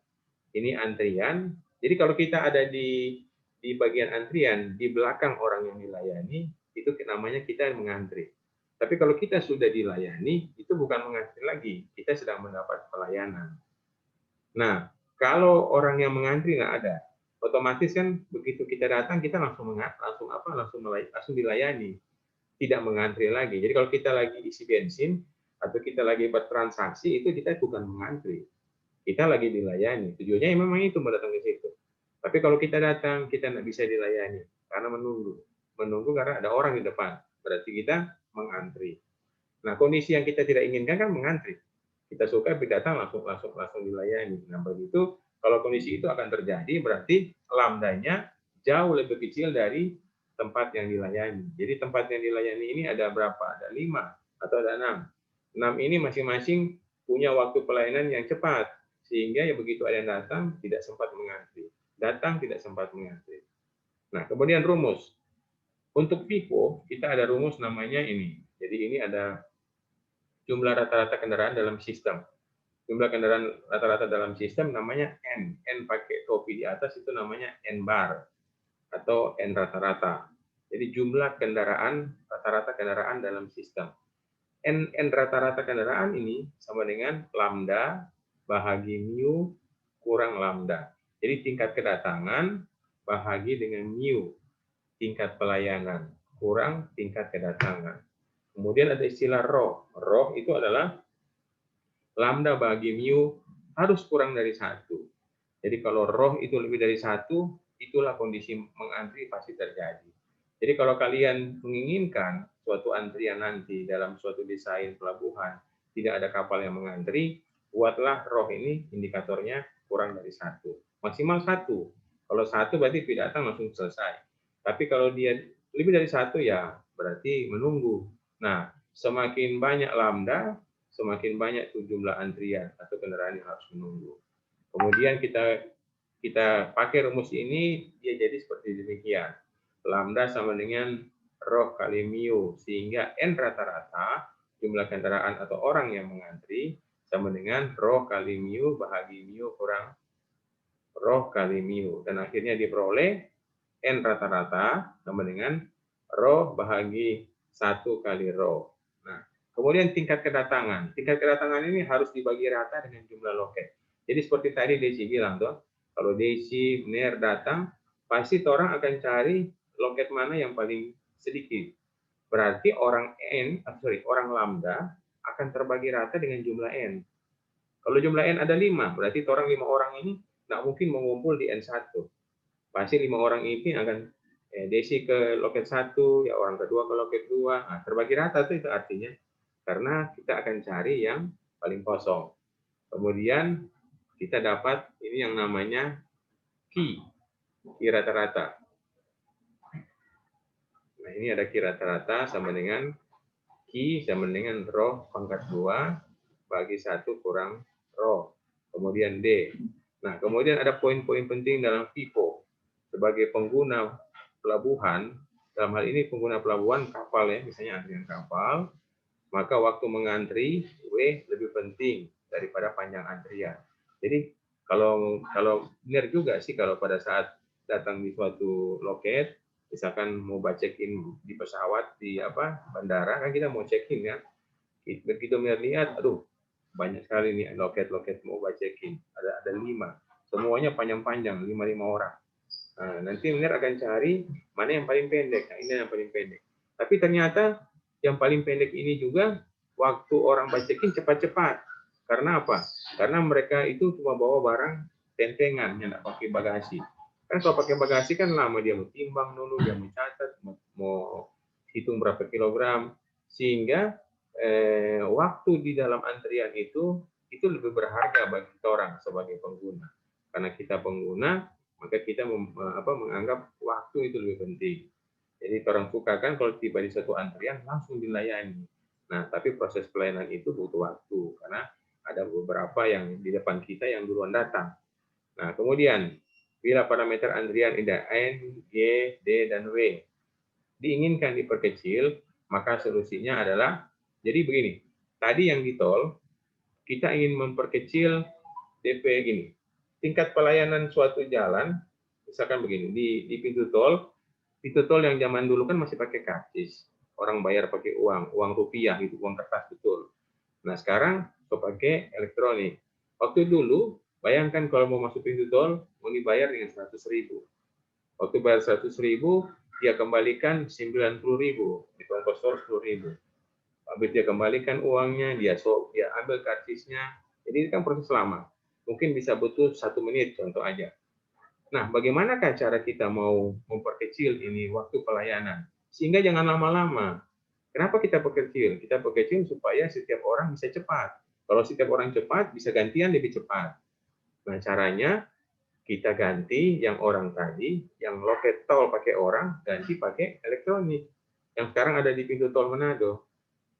Ini antrian. Jadi kalau kita ada di bagian antrian, di belakang orang yang dilayani, itu namanya kita mengantri. Tapi kalau kita sudah dilayani, itu bukan mengantri lagi, kita sedang mendapat pelayanan. Nah, kalau orang yang mengantri nggak ada, otomatis kan begitu kita datang, kita langsung dilayani, tidak mengantri lagi. Jadi kalau kita lagi isi bensin atau kita lagi bertransaksi, itu kita bukan mengantri, kita lagi dilayani. Tujuannya memang itu mendatang ke situ. Tapi kalau kita datang, kita nggak bisa dilayani karena menunggu karena ada orang di depan. Berarti kita mengantri. Nah, kondisi yang kita tidak inginkan kan mengantri. Kita suka datang langsung dilayani. Nah, begitu kalau kondisi itu akan terjadi, berarti lambdanya jauh lebih kecil dari tempat yang dilayani. Jadi tempat yang dilayani ini ada berapa? Ada 5 atau ada 6. 6 ini masing-masing punya waktu pelayanan yang cepat, sehingga ya begitu ada yang datang tidak sempat mengantri. Datang tidak sempat mengantri. Nah, kemudian rumus. Untuk FIFO, kita ada rumus namanya ini. Jadi ini ada jumlah rata-rata kendaraan dalam sistem. Jumlah kendaraan rata-rata dalam sistem namanya N. N pakai topi di atas itu namanya N bar atau N rata-rata. Jadi jumlah kendaraan, rata-rata kendaraan dalam sistem. N rata-rata kendaraan ini sama dengan lambda bahagi mu kurang lambda. Jadi tingkat kedatangan bahagi dengan mu, tingkat pelayanan, kurang tingkat kedatangan. Kemudian ada istilah rho. Rho itu adalah lambda bagi mu harus kurang dari 1. Jadi kalau rho itu lebih dari 1, itulah kondisi mengantri pasti terjadi. Jadi kalau kalian menginginkan suatu antrian nanti dalam suatu desain pelabuhan, tidak ada kapal yang mengantri, buatlah rho ini indikatornya kurang dari 1. Maksimal 1. Kalau 1 berarti tidak datang langsung selesai. Tapi kalau dia lebih dari 1 ya berarti menunggu. Nah, semakin banyak lambda, semakin banyak jumlah antrian atau kendaraan yang harus menunggu. Kemudian kita pakai rumus ini, dia jadi seperti demikian. Lambda sama dengan rho kali mu, sehingga N rata-rata jumlah kendaraan atau orang yang mengantri sama dengan rho kali mu bahagi mu kurang rho kali mu. Dan akhirnya diperoleh N rata-rata sama dengan rho bahagi 1 kali rho. Nah, kemudian tingkat kedatangan. Tingkat kedatangan ini harus dibagi rata dengan jumlah loket. Jadi seperti tadi Desi bilang tuh, kalau Desi benar datang, pasti orang akan cari loket mana yang paling sedikit. Berarti orang lambda akan terbagi rata dengan jumlah N. Kalau jumlah N ada 5, berarti orang 5 orang ini nggak mungkin mengumpul di N1. Pasti 5 orang ini akan Desi ke loket 1, ya orang kedua ke loket 2. Nah, terbagi rata itu artinya karena kita akan cari yang paling kosong. Kemudian kita dapat ini yang namanya Q rata-rata. Nah, ini ada Q rata-rata sama dengan Q sama dengan rho pangkat 2 bagi 1 kurang rho. Kemudian D. Nah, kemudian ada poin-poin penting dalam FIFO. Sebagai pengguna pelabuhan, dalam hal ini pengguna pelabuhan kapal ya, misalnya antrian kapal, maka waktu mengantri W lebih penting daripada panjang antrian. Jadi kalau benar juga sih kalau pada saat datang di suatu loket, misalkan mau check-in di pesawat di bandara kan kita mau check-in ya. Begitu melihat, aduh banyak sekali nih loket-loket mau check-in. Ada 5. Semuanya panjang-panjang, 5 orang. Nah, nanti benar akan cari mana yang paling pendek. Nah, ini yang paling pendek. Tapi ternyata yang paling pendek ini juga waktu orang check-in cepat-cepat. Karena apa? Karena mereka itu cuma bawa barang tentengan, yang nggak pakai bagasi. Kan kalau pakai bagasi kan lama dia mau timbang dulu, dia mau catat, mau hitung berapa kilogram, sehingga waktu di dalam antrian itu lebih berharga bagi kita orang sebagai pengguna. Karena kita pengguna, maka kita menganggap waktu itu lebih penting. Jadi orang suka kan kalau tiba di satu antrian langsung dilayani. Nah, tapi proses pelayanan itu butuh waktu karena ada beberapa yang di depan kita yang duluan datang. Nah, kemudian bila parameter antrian ada N, G, D, dan W diinginkan diperkecil, maka solusinya adalah jadi begini. Tadi yang di tol kita ingin memperkecil DP gini. Tingkat pelayanan suatu jalan, misalkan begini, di pintu tol yang zaman dulu kan masih pakai karcis. Orang bayar pakai uang rupiah gitu, uang kertas betul. Nah, sekarang pakai elektronik. Waktu dulu, bayangkan kalau mau masuk pintu tol, mau dibayar dengan 100.000. Waktu bayar 100.000, dia kembalikan 90.000, di ongkos tol 10.000. Habis dia kembalikan uangnya, dia ambil karcisnya. Jadi ini kan proses lama. Mungkin bisa butuh 1 menit, contoh aja. Nah, bagaimanakah cara kita mau memperkecil ini waktu pelayanan? Sehingga jangan lama-lama. Kenapa kita perkecil? Kita perkecil supaya setiap orang bisa cepat. Kalau setiap orang cepat, bisa gantian lebih cepat. Nah, caranya kita ganti yang orang tadi, yang loket tol pakai orang, ganti pakai elektronik. Yang sekarang ada di pintu tol Manado.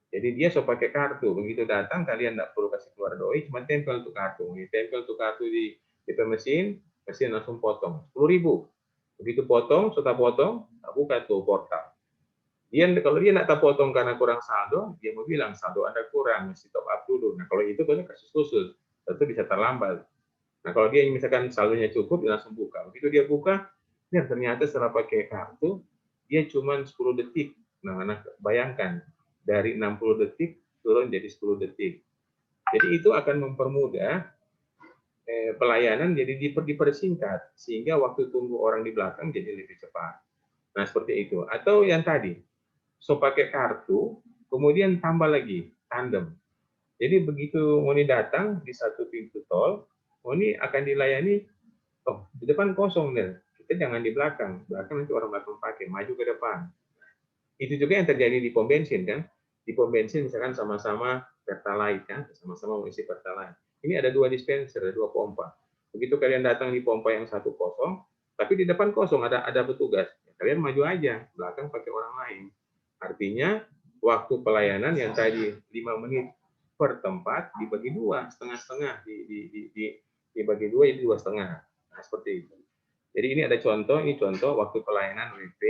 Jadi dia pakai kartu. Begitu datang, kalian tidak perlu kasih keluar doi, cuma tempel untuk kartu. Tempel untuk kartu di mesin langsung potong. 10.000. Begitu potong, setelah potong, buka tuh portal. Kalau dia tidak potong karena kurang saldo, dia mau bilang saldo Anda kurang, mesti top up dulu. Nah, kalau itu kan kasus khusus, tentu bisa terlambat. Nah, kalau dia misalkan saldonya cukup, dia langsung buka. Begitu dia buka, ternyata setelah pakai kartu, dia cuma 10 detik. Nah, bayangkan, dari 60 detik turun jadi 10 detik. Jadi itu akan mempermudah pelayanan, jadi dipersingkat, sehingga waktu tunggu orang di belakang jadi lebih cepat. Nah, seperti itu. Atau yang tadi, pakai kartu, kemudian tambah lagi, tandem. Jadi begitu Moni datang di satu pintu tol, Moni akan dilayani, di depan kosong, kita jangan di belakang nanti orang belakang pakai, maju ke depan. Itu juga yang terjadi di pom bensin, kan? Di pom bensin misalkan sama-sama Pertalite, kan? Sama-sama mengisi Pertalite. Ini ada 2 dispenser, ada 2 pompa. Begitu kalian datang di pompa yang satu kosong, tapi di depan kosong ada petugas. Kalian maju aja, belakang pakai orang lain. Artinya waktu pelayanan yang tadi 5 menit per tempat dibagi 2, setengah-setengah, dibagi 2 jadi 2,5. Nah, seperti itu. Jadi ini ada contoh, ini contoh waktu pelayanan WP.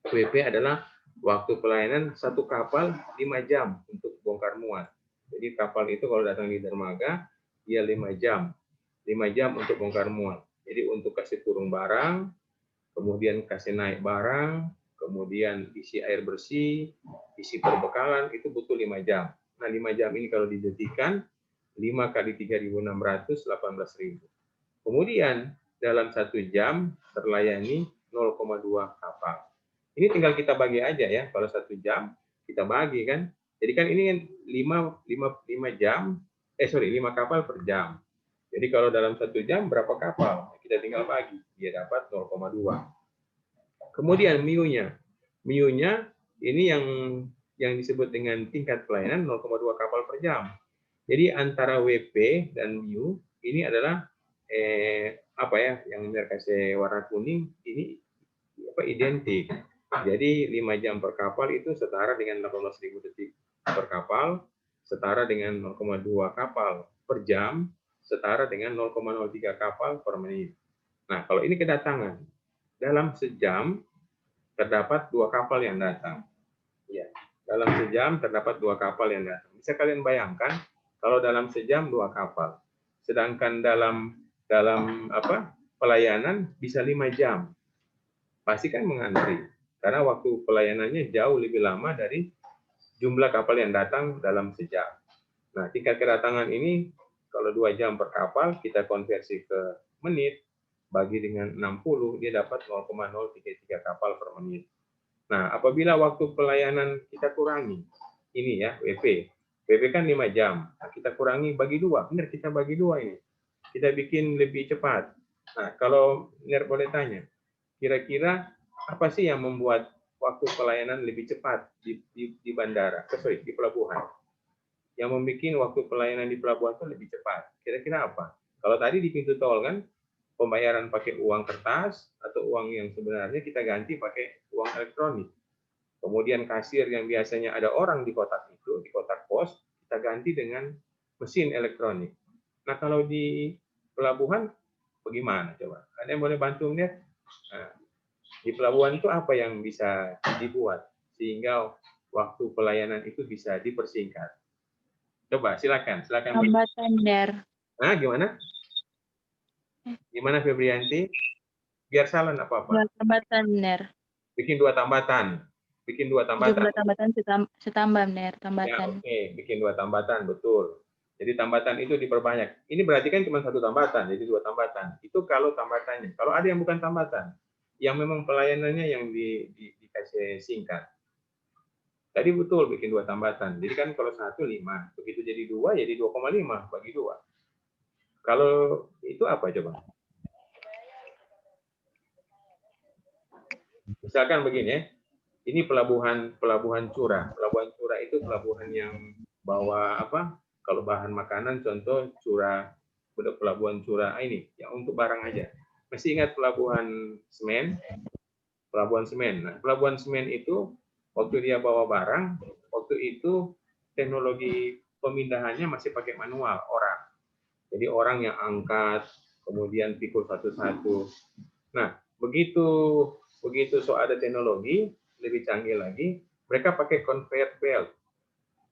WP adalah waktu pelayanan satu kapal 5 jam untuk bongkar muat. Jadi kapal itu kalau datang di dermaga, dia 5 jam. 5 jam untuk bongkar muat. Jadi untuk kasih turun barang, kemudian kasih naik barang, kemudian isi air bersih, isi perbekalan, itu butuh 5 jam. Nah, 5 jam ini kalau didetikan, 5 kali 3.600, 18.000. Kemudian dalam 1 jam terlayani 0,2 kapal. Ini tinggal kita bagi aja ya, kalau 1 jam kita bagi kan. Jadi kan ini kan 5 kapal per jam. Jadi kalau dalam 1 jam berapa kapal? Kita tinggal bagi, dia dapat 0,2. Kemudian MIU-nya ini yang disebut dengan tingkat pelayanan 0,2 kapal per jam. Jadi antara WP dan MIU ini adalah yang kasih warna kuning ini identik. Jadi 5 jam per kapal itu setara dengan 18.000 detik per kapal, setara dengan 0,2 kapal per jam, setara dengan 0,03 kapal per menit. Nah, kalau ini kedatangan, dalam sejam terdapat 2 kapal yang datang. Ya, dalam sejam terdapat 2 kapal yang datang. Bisa kalian bayangkan kalau dalam sejam 2 kapal. Sedangkan dalam pelayanan bisa 5 jam. Pasti kan mengantri. Karena waktu pelayanannya jauh lebih lama dari jumlah kapal yang datang dalam sejam. Nah, tingkat kedatangan ini kalau 2 jam per kapal, kita konversi ke menit, bagi dengan 60, dia dapat 0,033 kapal per menit. Nah, apabila waktu pelayanan kita kurangi, ini ya, WP kan 5 jam, nah, kita kurangi bagi 2, benar kita bagi 2 ini. Kita bikin lebih cepat. Nah, kalau Ner boleh tanya, kira-kira apa sih yang membuat waktu pelayanan lebih cepat di bandara, di pelabuhan? Yang membuat waktu pelayanan di pelabuhan itu lebih cepat. Kira-kira apa? Kalau tadi di pintu tol kan, pembayaran pakai uang kertas atau uang yang sebenarnya kita ganti pakai uang elektronik. Kemudian kasir yang biasanya ada orang di kotak itu, di kotak pos, kita ganti dengan mesin elektronik. Nah, kalau di pelabuhan, bagaimana coba? Ada yang boleh bantu lihat? Nah, di pelabuhan itu apa yang bisa dibuat sehingga waktu pelayanan itu bisa dipersingkat? Coba, silakan. Hambatan, Ner. Nah, gimana? Gimana Febrianti? Biar salah nggak apa-apa. Dua tambatan, benar. Bikin dua tambatan. Bikin dua tambatan. Jumlah tambatan setambah, benar. Ya, Tambatan. oke. Bikin dua tambatan, betul. Jadi tambatan itu diperbanyak. Ini berarti kan cuma satu tambatan, jadi dua tambatan. Itu kalau tambatannya. Kalau ada yang bukan tambatan, yang memang pelayanannya yang dikasih singkat. Tadi betul bikin dua tambatan. Jadi kan kalau 1 5, begitu jadi 2 jadi 2,5 bagi 2. Kalau itu apa coba? Misalkan begini ya. Ini pelabuhan Curah. Pelabuhan Curah itu pelabuhan yang bawa apa? Kalau bahan makanan contoh Curah, pelabuhan Curah ini yang untuk barang aja. Masih ingat pelabuhan semen? Pelabuhan semen. Nah, pelabuhan semen itu waktu dia bawa barang, waktu itu teknologi pemindahannya masih pakai manual orang. Jadi orang yang angkat, kemudian pikul satu-satu. Nah, begitu so ada teknologi lebih canggih lagi, mereka pakai conveyor belt.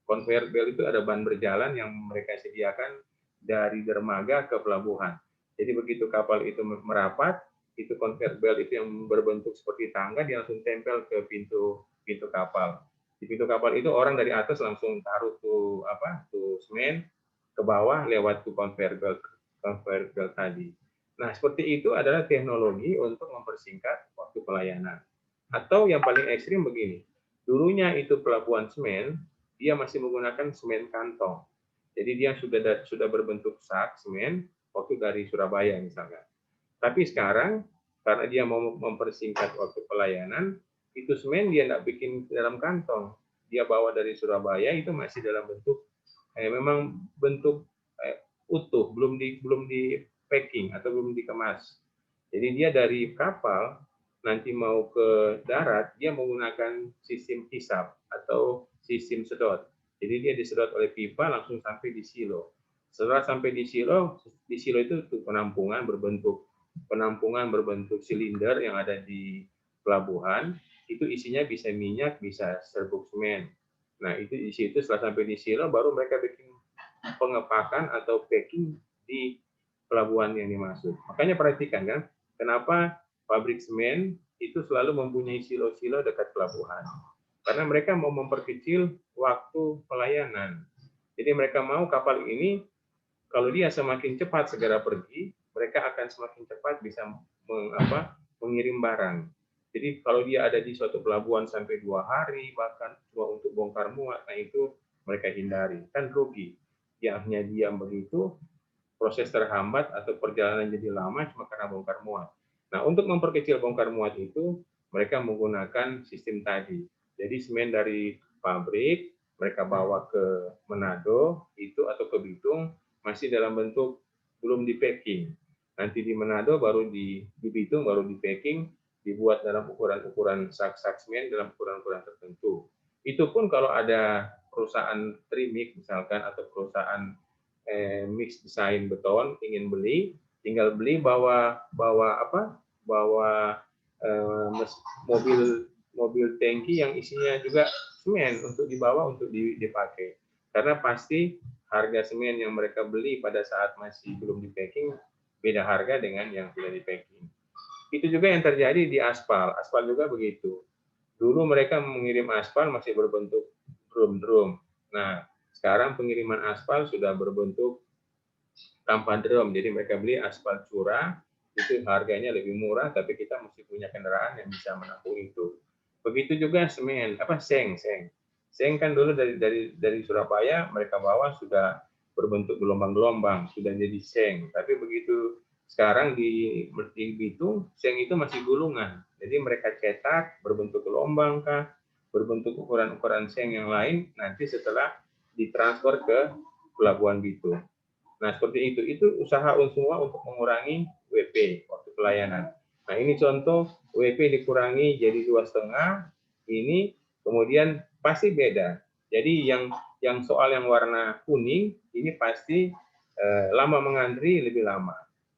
Conveyor belt itu ada ban berjalan yang mereka sediakan dari dermaga ke pelabuhan. Jadi begitu kapal itu merapat, itu conveyor belt itu yang berbentuk seperti tangga, dia langsung tempel ke pintu kapal. Di pintu kapal itu orang dari atas langsung taruh tuh semen ke bawah lewat tuh conveyor belt tadi. Nah, seperti itu adalah teknologi untuk mempersingkat waktu pelayanan. Atau yang paling ekstrim begini, dulunya itu pelabuhan semen, dia masih menggunakan semen kantong. Jadi dia sudah berbentuk sak semen waktu dari Surabaya misalkan. Tapi sekarang karena dia mau mempersingkat waktu pelayanan, itu semen dia tidak bikin dalam kantong. Dia bawa dari Surabaya itu masih dalam bentuk memang bentuk utuh, belum di packing atau belum dikemas. Jadi dia dari kapal nanti mau ke darat, dia menggunakan sistem hisap atau sistem sedot. Jadi dia disedot oleh pipa langsung sampai di silo. Setelah sampai di silo itu penampungan berbentuk silinder yang ada di pelabuhan. Itu isinya bisa minyak, bisa serbuk semen. Nah, itu di situ setelah sampai di silo baru mereka bikin pengepakan atau packing di pelabuhan yang dimaksud. Makanya perhatikan kan, kenapa pabrik semen itu selalu mempunyai silo-silo dekat pelabuhan. Karena mereka mau memperkecil waktu pelayanan. Jadi mereka mau kapal ini, kalau dia semakin cepat segera pergi, mereka akan semakin cepat bisa mengirim barang. Jadi kalau dia ada di suatu pelabuhan sampai 2 hari, bahkan cuma untuk bongkar muat, nah itu mereka hindari. Kan rugi. Diamnya diam begitu, proses terhambat atau perjalanan jadi lama cuma karena bongkar muat. Nah, untuk memperkecil bongkar muat itu, mereka menggunakan sistem tadi. Jadi semen dari pabrik, mereka bawa ke Manado itu atau ke Bitung, masih dalam bentuk belum di packing. Nanti di Manado baru di Bitung baru di packing, dibuat dalam ukuran-ukuran sak-sak semen dalam ukuran-ukuran tertentu. Itu pun kalau ada perusahaan trimix misalkan atau perusahaan mix desain beton ingin beli, tinggal beli bawa mobil tangki yang isinya juga semen untuk dibawa untuk dipakai. Karena pasti harga semen yang mereka beli pada saat masih belum di packing beda harga dengan yang sudah di packing. Itu juga yang terjadi di aspal. Aspal juga begitu. Dulu mereka mengirim aspal masih berbentuk drum-drum. Nah, sekarang pengiriman aspal sudah berbentuk tanpa drum. Jadi mereka beli aspal curah, itu harganya lebih murah, tapi kita mesti punya kendaraan yang bisa menampung itu. Begitu juga semen, seng. Seng kan dulu dari Surabaya mereka bawa sudah berbentuk gelombang-gelombang, sudah jadi seng. Tapi begitu sekarang di Bitung, seng itu masih gulungan. Jadi mereka cetak berbentuk gelombang kah, berbentuk ukuran-ukuran seng yang lain, nanti setelah ditransfer ke Pelabuhan Bitung. Nah, seperti itu. Itu usaha semua untuk mengurangi WP, waktu pelayanan. Nah, ini contoh WP dikurangi jadi 2,5, ini kemudian pasti beda. Jadi yang soal yang warna kuning, ini pasti lama mengantri lebih lama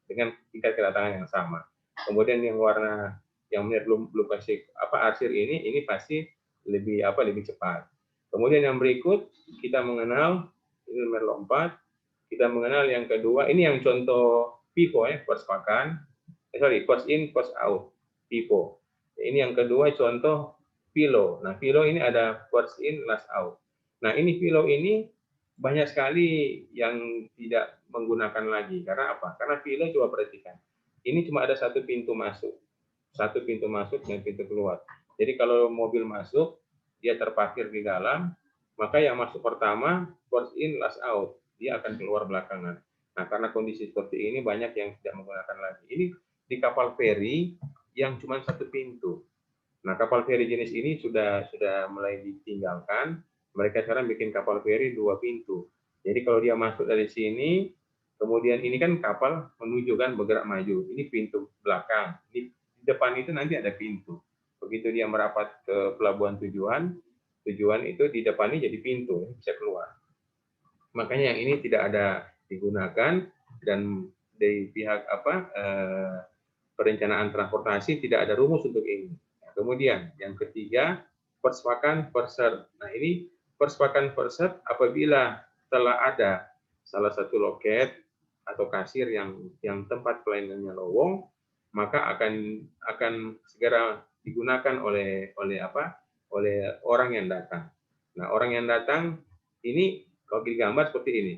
dengan tingkat kedatangan yang sama. Kemudian yang warna yang belum kasih arsir ini pasti lebih cepat. Kemudian yang berikut kita mengenal ini nomor lompat Kita mengenal yang kedua, ini yang contoh FIFO ya, perspakan. First in, first out, FIFO. Ini yang kedua contoh FILO. Nah, FILO ini ada first in, last out. Nah, ini FILO ini banyak sekali yang tidak menggunakan lagi. Karena apa? Karena FILO coba perhatikan. Ini cuma ada satu pintu masuk. Satu pintu masuk dan pintu keluar. Jadi kalau mobil masuk, dia terparkir di dalam, maka yang masuk pertama, first in, last out. Dia akan keluar belakangan. Nah, karena kondisi seperti ini, banyak yang tidak menggunakan lagi. Ini di kapal feri yang cuma satu pintu. Nah, kapal feri jenis ini sudah mulai ditinggalkan. Mereka sekarang bikin kapal feri 2 pintu. Jadi kalau dia masuk dari sini, kemudian ini kan kapal menuju kan bergerak maju. Ini pintu belakang. Di depan itu nanti ada pintu. Begitu dia merapat ke pelabuhan tujuan itu di depannya jadi pintu, bisa keluar. Makanya yang ini tidak ada digunakan dan dari pihak perencanaan transportasi tidak ada rumus untuk ini. Nah, kemudian yang ketiga, perspakan perser. Nah, ini perspakan perser apabila telah ada salah satu loket atau kasir yang tempat pelayanannya lowong, maka akan segera digunakan oleh orang yang datang. Nah, orang yang datang ini kalau digambar seperti ini.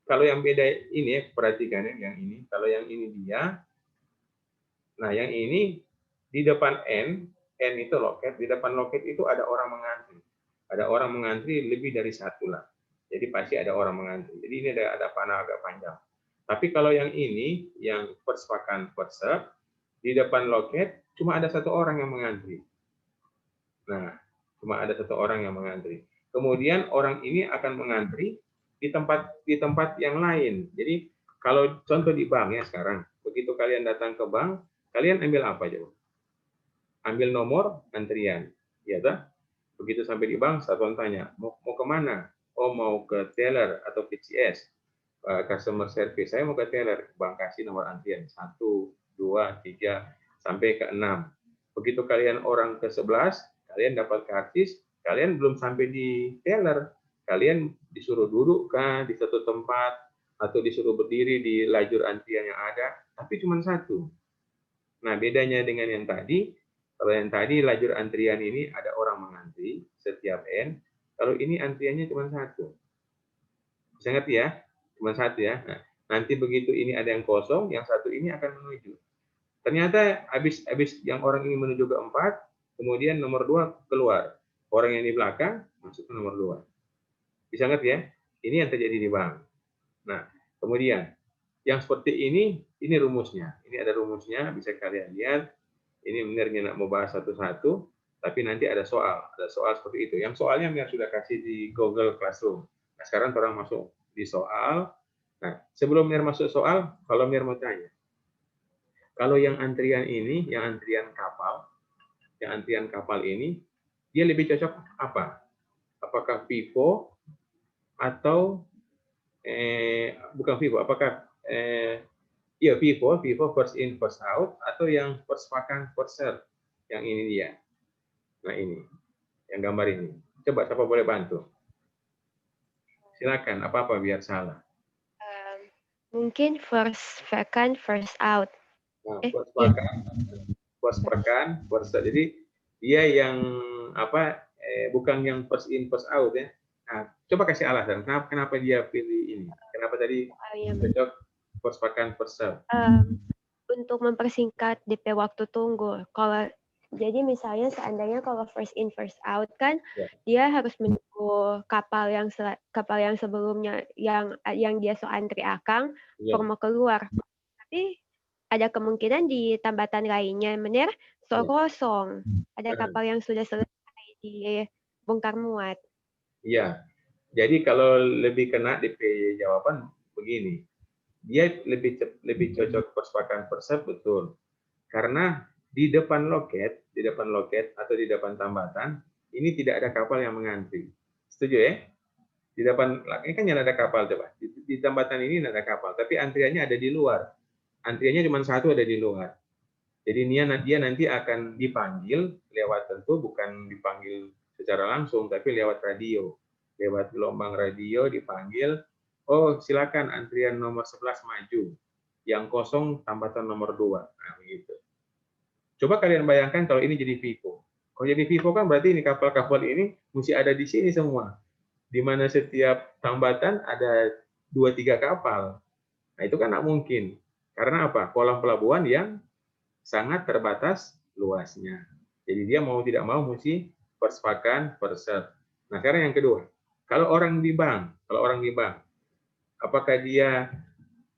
Kalau yang beda ini, perhatikan yang ini. Kalau yang ini dia, nah yang ini di depan N itu loket, di depan loket itu ada orang mengantri. Ada orang mengantri lebih dari satu lah. Jadi pasti ada orang mengantri. Jadi ini ada panah agak panjang. Tapi kalau yang ini, yang perspakan perser, di depan loket cuma ada satu orang yang mengantri. Nah, cuma ada satu orang yang mengantri. Kemudian orang ini akan mengantri di tempat yang lain. Jadi kalau contoh di bank ya sekarang, begitu kalian datang ke bank, kalian ambil apa aja? Ambil nomor antrian, ya toh? Begitu sampai di bank, satuan tanya, mau kemana? Oh, mau ke teller atau PCS, customer service. Saya mau ke teller, bank kasih nomor antrian 1, 2, 3 sampai ke 6. Begitu kalian orang ke 11, kalian dapat karcis, kalian belum sampai di teller, kalian disuruh duduk kan di satu tempat atau disuruh berdiri di lajur antrian yang ada, tapi cuma satu. Nah, bedanya dengan yang tadi, kalau yang tadi lajur antrian ini ada orang mengantri setiap N, kalau ini antriannya cuma satu. Bisa ngerti ya? Cuma satu ya. Nah, nanti begitu ini ada yang kosong, yang satu ini akan menuju. Ternyata habis yang orang ini menuju ke 4, kemudian nomor 2 keluar. Orang yang di belakang masuk ke nomor 2. Bisa ngerti ya? Ini yang terjadi di bank. Nah, kemudian yang seperti ini rumusnya. Ini ada rumusnya, bisa kalian lihat. Ini benar-benar mau bahas satu-satu, tapi nanti ada soal seperti itu. Yang soalnya Mir sudah kasih di Google Classroom. Nah, sekarang orang masuk di soal. Nah, sebelum Mir masuk soal, kalau Mir mau tanya, kalau yang antrian ini, yang antrian kapal ini, dia lebih cocok apa? Apakah FIFO atau bukan FIFO? Apakah FIFO first in first out atau yang perspakan perser? Yang ini dia. Nah ini, yang gambar ini. Coba siapa boleh bantu? Silakan, apa-apa biar salah. Mungkin first vacant, first out. Nah, perspakan, perser. Jadi dia yang bukan yang first in first out ya. Nah, coba kasih alasan kenapa dia pilih ini. Kenapa tadi cocok perspakan perser? Untuk mempersingkat DP waktu tunggu. Kalau jadi misalnya seandainya kalau first in first out kan dia harus menunggu kapal yang sebelumnya yang dia so antri akang mau keluar. Tapi ada kemungkinan di tambatan lainnya benar kosong. Ada kapal yang sudah selesai di bongkar muat. Iya. Jadi kalau lebih kena DP jawaban begini. Dia lebih cocok perspakan perser betul. Karena di depan loket atau di depan tambatan ini tidak ada kapal yang mengantri. Setuju ya? Di depan ini kan ada kapal coba. Di tambatan ini ada kapal, tapi antriannya ada di luar. Antriannya cuma satu ada di luar. Jadi dia nanti akan dipanggil lewat, tentu bukan dipanggil secara langsung, tapi lewat radio. Lewat gelombang radio dipanggil, oh silakan antrian nomor 11 maju, yang kosong tambatan nomor 2. Nah, begitu. Coba kalian bayangkan kalau ini jadi FIFO. Kalau jadi FIFO kan berarti ini kapal-kapal ini mesti ada di sini semua. Di mana setiap tambatan ada 2-3 kapal. Nah, itu kan nggak mungkin. Karena apa? Kolam pelabuhan yang sangat terbatas luasnya. Jadi dia mau tidak mau mesti perspakan per serve. Nah, sekarang yang kedua. Kalau orang di bank, apakah dia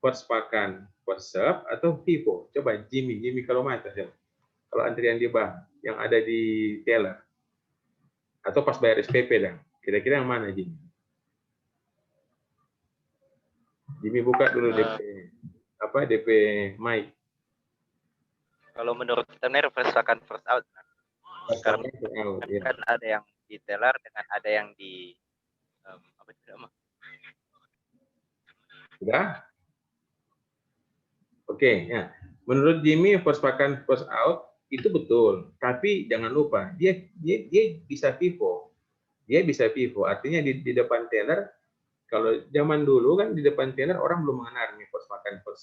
perspakan per serve atau FIFO? Coba Jimmy kalau mata coba. Kalau antrian di bank yang ada di teller atau pas bayar SPP dah. Kira-kira yang mana Jimmy? Jimmy buka dulu DP mic. Kalau menurut kita nih first out. Karena kan ada yang di teller dengan ada yang di apa itu namanya? Sudah? Oke, ya. Menurut Jimmy first out itu betul, tapi jangan lupa dia bisa FIFO. Dia bisa FIFO, artinya di depan teller. Kalau zaman dulu kan di depan teller orang belum mengenal nih first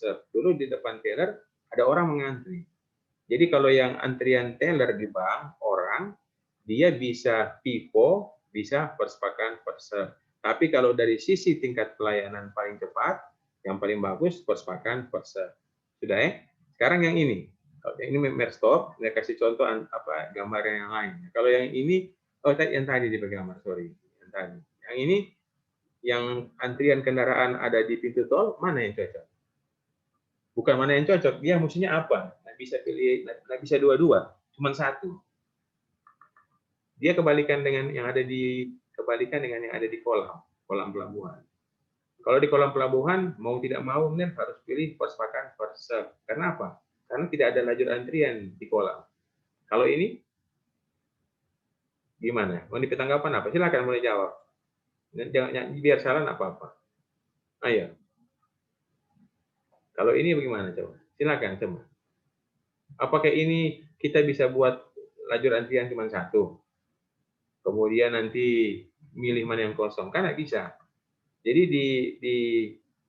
serve. Dulu di depan teller ada orang mengantri. Jadi kalau yang antrian teller di bank orang dia bisa FIFO, bisa perspakan per serve. Tapi kalau dari sisi tingkat pelayanan paling cepat, yang paling bagus perspakan per serve. Sudah ya? Sekarang yang ini. Kalau yang ini Merstop, saya kasih contoh gambar yang lain. Kalau yang ini, yang tadi di gambar, sorry. Yang tadi. Yang ini yang antrian kendaraan ada di pintu tol, mana yang cocok? Bukan mana yang cocok, dia mestinya apa? Nggak bisa pilih, nggak bisa dua-dua, cuma satu. Dia kebalikan dengan yang ada di kolam pelabuhan. Kalau di kolam pelabuhan mau tidak mau harus pilih perspakan per serve. Karena apa? Karena tidak ada lajur antrian di kolam. Kalau ini gimana? Mau ditanggapan apa? Silakan mulai jawab. Jangan biar salah apa-apa. Ayo. Kalau ini bagaimana coba? Silakan coba. Apakah ini kita bisa buat lajur antrian cuma satu? Kemudian nanti milih mana yang kosong, kan nggak bisa. Jadi di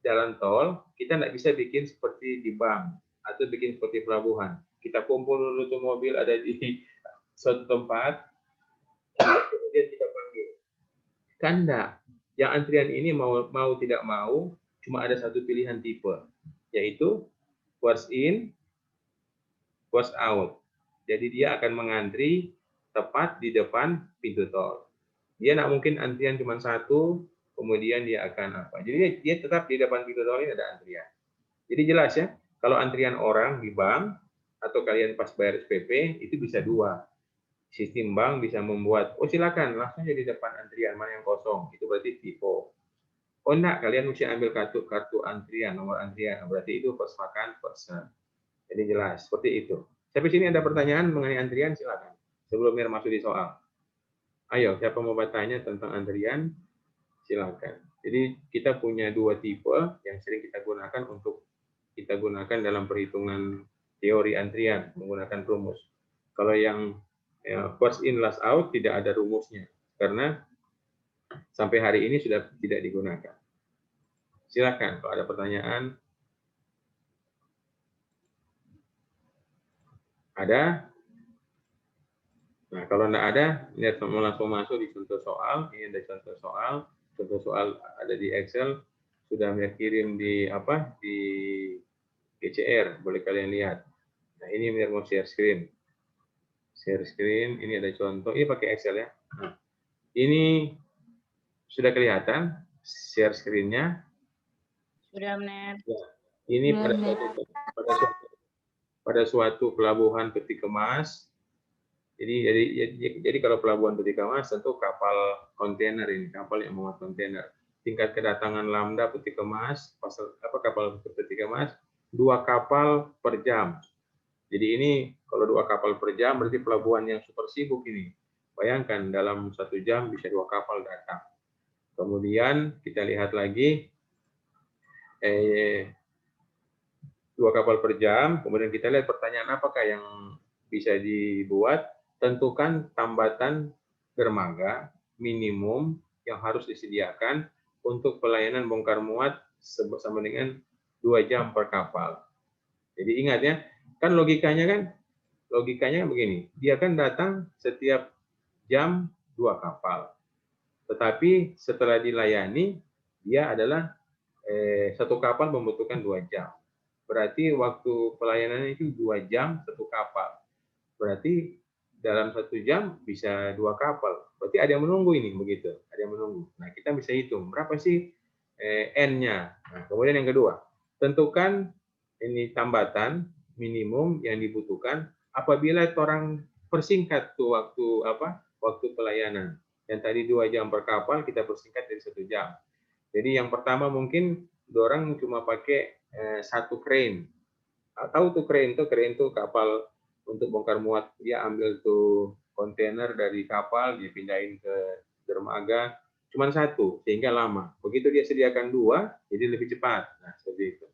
jalan tol kita nggak bisa bikin seperti di bank atau bikin seperti pelabuhan. Kita kumpul dulu tuh mobil ada di suatu tempat, kemudian kita panggil. Kan enggak. Yang antrian ini mau tidak mau cuma ada satu pilihan tipe, yaitu first in, first out. Jadi dia akan mengantri tepat di depan pintu tol. Dia nggak mungkin antrian cuma satu, kemudian dia akan apa. Jadi dia tetap di depan pintu tol ini ada antrian. Jadi jelas ya, kalau antrian orang di bank atau kalian pas bayar SPP itu bisa dua. Sistem bank bisa membuat, oh silakan langsung di depan antrian mana yang kosong, itu berarti FIFO. Oh enggak, kalian mesti ambil kartu antrian, nomor antrian, berarti itu perspakan per serve. Jadi jelas seperti itu. Sampai sini ada pertanyaan mengenai antrian, silakan. Sebelum Mir masuk di soal. Ayo, siapa mau bertanya tentang antrian? Silakan. Jadi kita punya dua tipe yang sering kita gunakan dalam perhitungan teori antrian menggunakan rumus. Kalau yang first in last out tidak ada rumusnya karena sampai hari ini sudah tidak digunakan. Silakan kalau ada pertanyaan. Ada? Nah, kalau tidak ada, ini langsung masuk di contoh soal. Ini ada contoh soal. Contoh soal ada di Excel. Sudah saya kirim di GCR. Boleh kalian lihat. Nah, ini biar mau share screen. Share screen. Ini ada contoh. Ini pakai Excel ya. Nah, ini sudah kelihatan share screen-nya. Sudah, Benar. Ya, ini pada suatu pelabuhan peti kemas. Jadi kalau pelabuhan peti kemas tentu kapal kontainer ini, kapal yang memuat kontainer. Tingkat kedatangan lambda peti kemas, kapal peti kemas 2 kapal per jam. Jadi ini kalau 2 kapal per jam berarti pelabuhan yang super sibuk ini. Bayangkan dalam 1 jam bisa 2 kapal datang. Kemudian kita lihat lagi 2 kapal per jam. Kemudian kita lihat pertanyaan apakah yang bisa dibuat. Tentukan tambatan dermaga minimum yang harus disediakan untuk pelayanan bongkar muat sama dengan 2 jam per kapal. Jadi ingat ya, kan logikanya begini, dia kan datang setiap jam 2 kapal. Tetapi setelah dilayani, dia adalah satu kapal membutuhkan 2 jam. Berarti waktu pelayanan itu 2 jam satu kapal. Berarti dalam 1 jam bisa 2 kapal. Berarti ada yang menunggu ini, begitu. Ada yang menunggu. Nah, kita bisa hitung berapa sih N-nya. Nah, kemudian yang kedua, tentukan ini tambatan minimum yang dibutuhkan apabila orang persingkat tuh waktu pelayanan. Yang tadi 2 jam per kapal kita persingkat dari 1 jam. Jadi yang pertama mungkin orang cuma pakai 1 crane. Tahu tuh crane tuh kapal untuk bongkar muat, dia ambil tuh kontainer dari kapal dipindahin ke dermaga, cuma 1 sehingga lama. Begitu dia sediakan 2, jadi lebih cepat. Nah, seperti itu.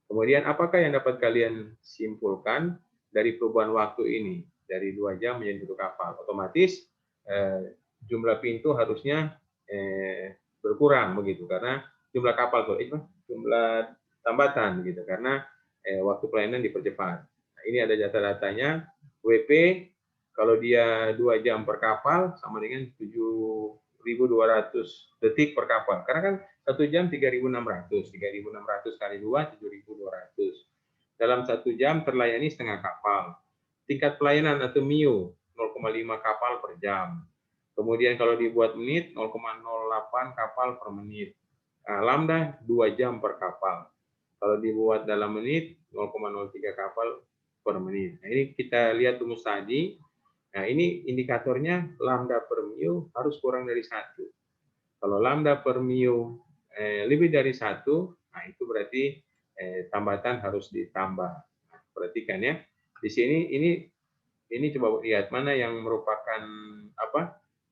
Kemudian apakah yang dapat kalian simpulkan dari perubahan waktu ini dari 2 jam menjadi 1 kapal? Otomatis jumlah pintu harusnya berkurang begitu karena jumlah kapal jumlah tambatan gitu karena waktu pelayanan dipercepat. Nah, ini ada data-datanya. WP kalau dia 2 jam per kapal sama dengan 7.200 detik per kapal. Karena kan 1 jam 3.600 kali 2 7.200. Dalam 1 jam terlayani setengah kapal. Tingkat pelayanan atau MIU 0,5 kapal per jam. Kemudian kalau dibuat menit 0,08 kapal per menit. Nah, lambda 2 jam per kapal. Kalau dibuat dalam menit 0,03 kapal per menit. Nah, ini kita lihat rumus tadi. Nah, ini indikatornya lambda per MIU harus kurang dari 1. Kalau lambda per MIU lebih dari 1, nah itu berarti tambatan harus ditambah. Nah, perhatikan ya. Di sini ini coba lihat mana yang merupakan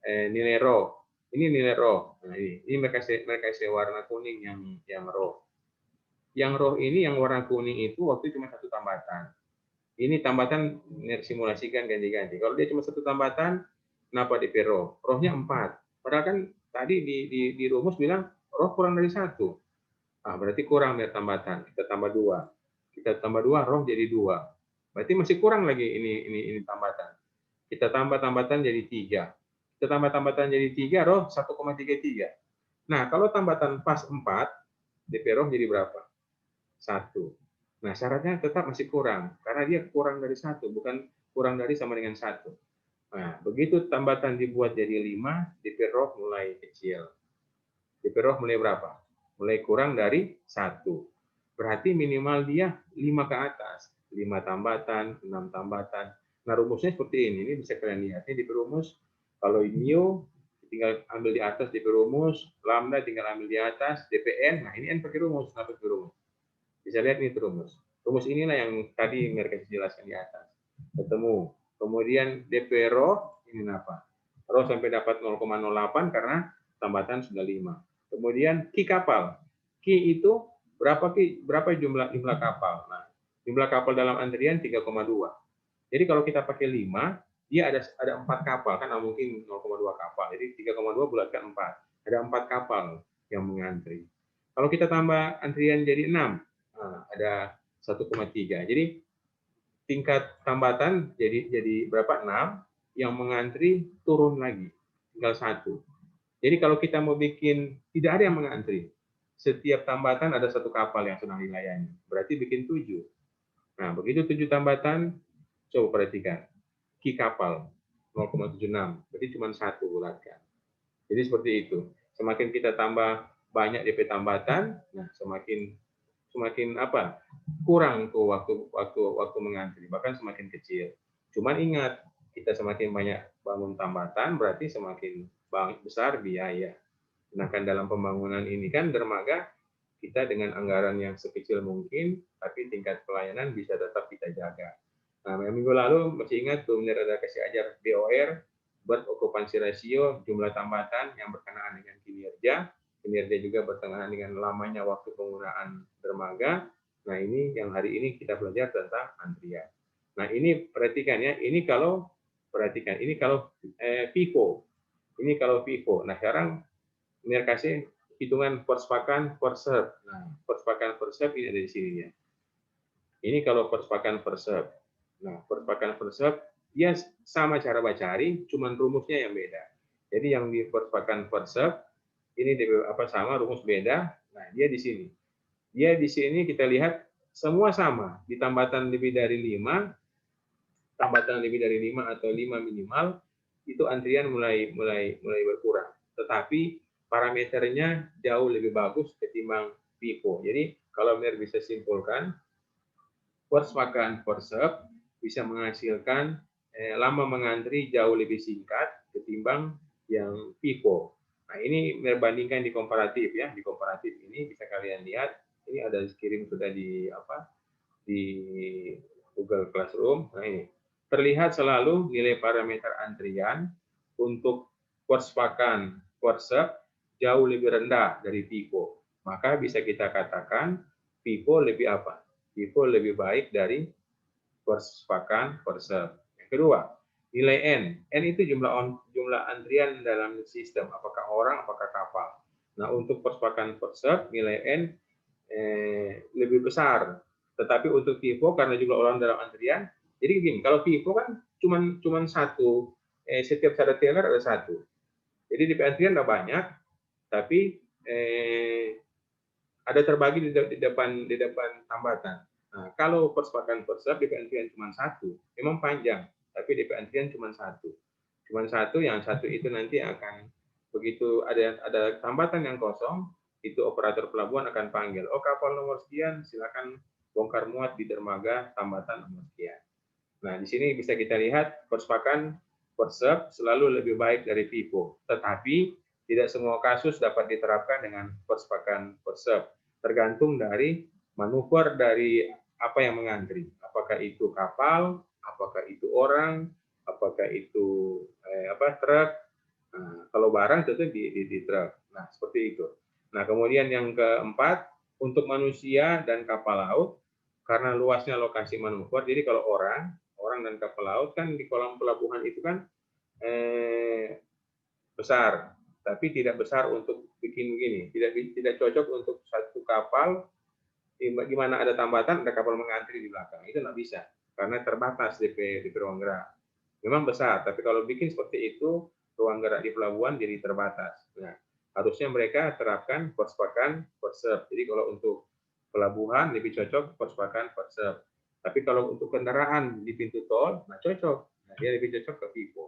nilai raw. Ini nilai raw. Nah, ini mereka warna kuning yang raw. Yang raw ini yang warna kuning itu waktu cuma 1 tambatan. Ini tambatan simulasikan ganti-ganti. Kalau dia cuma 1 tambatan, kenapa DP raw? Raw-nya 4. Padahal kan tadi di rumus bilang raw kurang dari 1. Ah, berarti kurang dari tambatan. Kita tambah 2. Kita tambah 2, raw jadi 2. Berarti masih kurang lagi ini tambatan. Kita tambah tambatan jadi 3. Kita tambah tambatan jadi 3, raw 1,33. Nah, kalau tambatan pas 4, DP raw jadi berapa? 1. Nah, syaratnya tetap masih kurang, karena dia kurang dari 1, bukan kurang dari sama dengan 1. Nah, begitu tambatan dibuat jadi 5, DP raw mulai kecil. DP raw mulai berapa? Mulai kurang dari 1. Berarti minimal dia 5 ke atas. 5 tambatan, 6 tambatan. Nah, rumusnya seperti ini bisa kalian lihat. Ini DP rumus, kalau MIU tinggal ambil di atas DP rumus, lambda tinggal ambil di atas, DPN, nah ini N pakai rumus, kenapa pakai rumus? Bisa lihat ini rumus. Rumus inilah yang tadi mereka jelaskan di atas. Ketemu. Kemudian DP raw, ini apa? Raw sampai dapat 0,08 karena tambatan sudah 5. Kemudian Ki kapal. Ki itu berapa jumlah kapal? Nah, jumlah kapal dalam antrian 3,2. Jadi kalau kita pakai 5, dia ada 4 kapal, kan mungkin 0,2 kapal. Jadi 3,2 bulatkan 4. Ada 4 kapal yang mengantri. Kalau kita tambah antrian jadi 6, ada 1,3. Jadi tingkat tambatan jadi berapa? 6. Yang mengantri turun lagi, tinggal 1. Jadi kalau kita mau bikin tidak ada yang mengantri, setiap tambatan ada 1 kapal yang sedang dilayani. Berarti bikin 7. Nah, begitu 7 tambatan, coba perhatikan. Ki kapal 0,76. Berarti cuma 1 bulatkan. Jadi seperti itu. Semakin kita tambah banyak DP tambatan, nah semakin kurang tuh waktu mengantri, bahkan semakin kecil. Cuman ingat, kita semakin banyak bangun tambatan berarti semakin besar biaya. Sedangkan dalam pembangunan ini kan dermaga kita dengan anggaran yang sekecil mungkin, tapi tingkat pelayanan bisa tetap kita jaga. Nah, minggu lalu masih ingat tuh benar ada kasih ajar BOR buat okupansi rasio, jumlah tambatan yang berkenaan dengan kinerja juga bertentangan dengan lamanya waktu penggunaan dermaga. Nah, ini yang hari ini kita belajar tentang antrian. Nah, ini perhatikan ya, ini kalau FIFO. Ini kalau FIFO. Nah, sekarang kasih hitungan persepakan per serve. Nah, persepakan per serve ini ada di sini ya. Ini kalau persepakan per serve. Nah, persepakan per serve dia sama cara bacari, cuman rumusnya yang beda. Jadi yang di persepakan per serve ini sama rumus beda. Nah, dia di sini. Dia di sini kita lihat semua sama. Di tambatan lebih dari 5, tambatan lebih dari 5 atau 5 minimal, itu antrian mulai berkurang. Tetapi parameternya jauh lebih bagus ketimbang FIFO. Jadi kalau benar bisa simpulkan, persepakan per serve bisa menghasilkan lama mengantri jauh lebih singkat ketimbang yang FIFO. Nah, ini berbandingkan di komparatif ya. Di komparatif ini bisa kalian lihat, ini ada kirim sudah di Google Classroom. Nah, ini terlihat selalu nilai parameter antrian untuk persepakan per serve jauh lebih rendah dari FIFO. Maka bisa kita katakan FIFO lebih apa? FIFO lebih baik dari persepakan per serve. Yang kedua, nilai N. N itu jumlah antrian dalam sistem, apakah orang, apakah kapal. Nah, untuk persepakan per serve, nilai N lebih besar. Tetapi untuk FIFO, karena jumlah orang dalam antrian, jadi begini, kalau FIFO kan cuma satu, setiap satu teller ada satu. Jadi di antrian ada banyak, tapi ada terbagi di depan tambatan. Nah, kalau persepakan per serve DP antrian cuma satu, memang panjang, tapi DP antrian cuma satu. Cuma satu, yang satu itu nanti akan begitu ada tambatan yang kosong, itu operator pelabuhan akan panggil, oh kapal nomor sekian silakan bongkar muat di dermaga tambatan nomor sekian. Nah, di sini bisa kita lihat persepakan per serve selalu lebih baik dari FIFO, tetapi tidak semua kasus dapat diterapkan dengan persepakan per serve. Tergantung dari manuver dari apa yang mengantri. Apakah itu kapal, apakah itu orang, apakah itu truk. Nah, kalau barang tentu di truk. Nah, seperti itu. Nah, kemudian yang keempat, untuk manusia dan kapal laut, karena luasnya lokasi manuver, jadi kalau orang dan kapal laut kan di kolam pelabuhan itu kan besar, tapi tidak besar untuk bikin begini, tidak cocok untuk satu kapal. Gimana ada tambatan, ada kapal mengantri di belakang, itu nggak bisa karena terbatas DP ruang gerak. Memang besar, tapi kalau bikin seperti itu ruang gerak di pelabuhan jadi terbatas. Nah, harusnya mereka terapkan persepakan per serve. Jadi kalau untuk pelabuhan lebih cocok persepakan per serve. Tapi kalau untuk kendaraan di pintu tol, nah cocok. Nah, dia lebih cocok ke FIFO.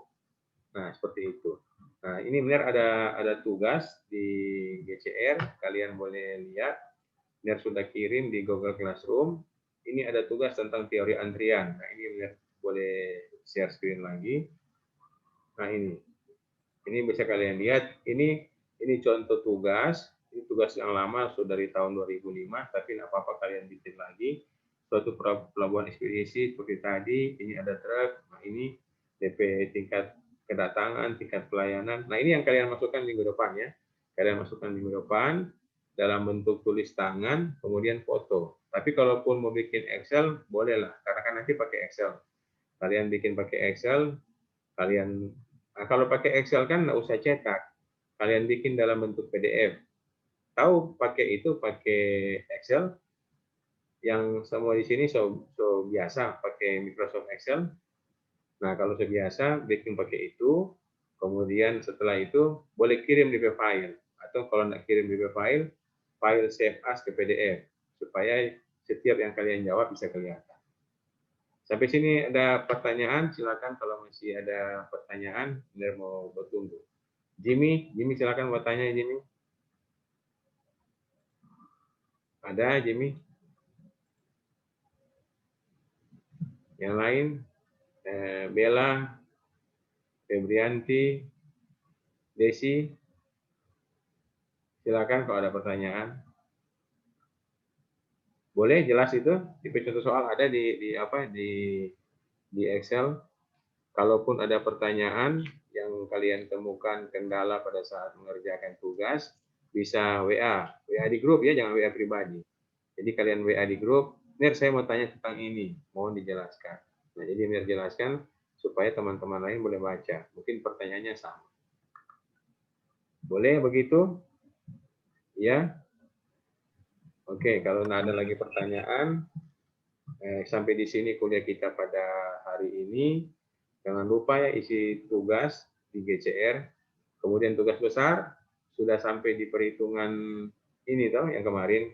Nah, seperti itu. Nah, ini benar ada tugas di GCR, kalian boleh lihat. Benar sudah kirim di Google Classroom. Ini ada tugas tentang teori antrian. Nah, ini benar boleh share screen lagi. Nah, ini bisa kalian lihat. Ini contoh tugas. Ini tugas yang lama sudah dari tahun 2005, tapi nggak apa-apa kalian bikin lagi. Suatu pelabuhan ekspedisi seperti tadi. Ini ada truk. Nah, ini DP tingkat kedatangan, tingkat pelayanan. Nah, ini yang kalian masukkan minggu depan ya. Kalian masukkan minggu depan dalam bentuk tulis tangan, kemudian foto. Tapi kalaupun mau bikin Excel, bolehlah. Karena kan nanti pakai Excel. Kalian bikin pakai Excel, kalau pakai Excel kan nggak usah cetak. Kalian bikin dalam bentuk PDF. Tahu pakai Excel? Yang semua di sini so biasa pakai Microsoft Excel. Nah, kalau biasa bikin pakai itu, kemudian setelah itu boleh kirim di file. Atau kalau nggak kirim di file save as ke PDF supaya setiap yang kalian jawab bisa kelihatan. Sampai sini ada pertanyaan, silakan kalau masih ada pertanyaan, benar mau bertunggu. Jimmy silakan bertanya Jimmy. Ada Jimmy? Yang lain? Bella, Febrianti, Desi. Silakan kalau ada pertanyaan. Boleh jelas itu? Tipe contoh soal ada di Excel. Kalaupun ada pertanyaan yang kalian temukan kendala pada saat mengerjakan tugas, bisa WA di grup ya, jangan WA pribadi. Jadi kalian WA di grup, Mir saya mau tanya tentang ini, mohon dijelaskan. Nah, jadi Mir jelaskan supaya teman-teman lain boleh baca. Mungkin pertanyaannya sama. Boleh begitu? Ya. Oke, kalau nggak ada lagi pertanyaan, sampai di sini kuliah kita pada hari ini. Jangan lupa ya isi tugas di GCR. Kemudian tugas besar sudah sampai di perhitungan ini toh yang kemarin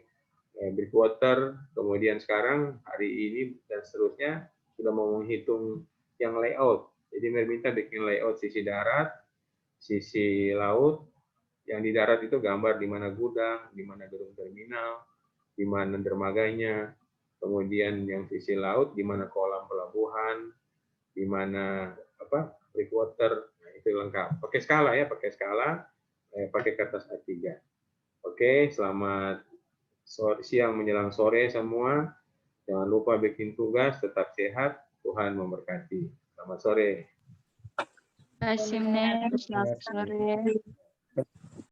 breakwater, kemudian sekarang hari ini dan seterusnya sudah mau menghitung yang layout. Jadi meminta bikin layout sisi darat, sisi laut. Yang di darat itu gambar di mana gudang, di mana gedung terminal, di mana dermaganya. Kemudian yang sisi laut di mana kolam pelabuhan, di mana breakwater. Nah, itu lengkap. Pakai skala ya, pakai skala, pakai kertas A3. Oke, selamat siang menjelang sore semua. Jangan lupa bikin tugas, tetap sehat, Tuhan memberkati. Selamat sore. Terima kasih, Ner. Selamat sore.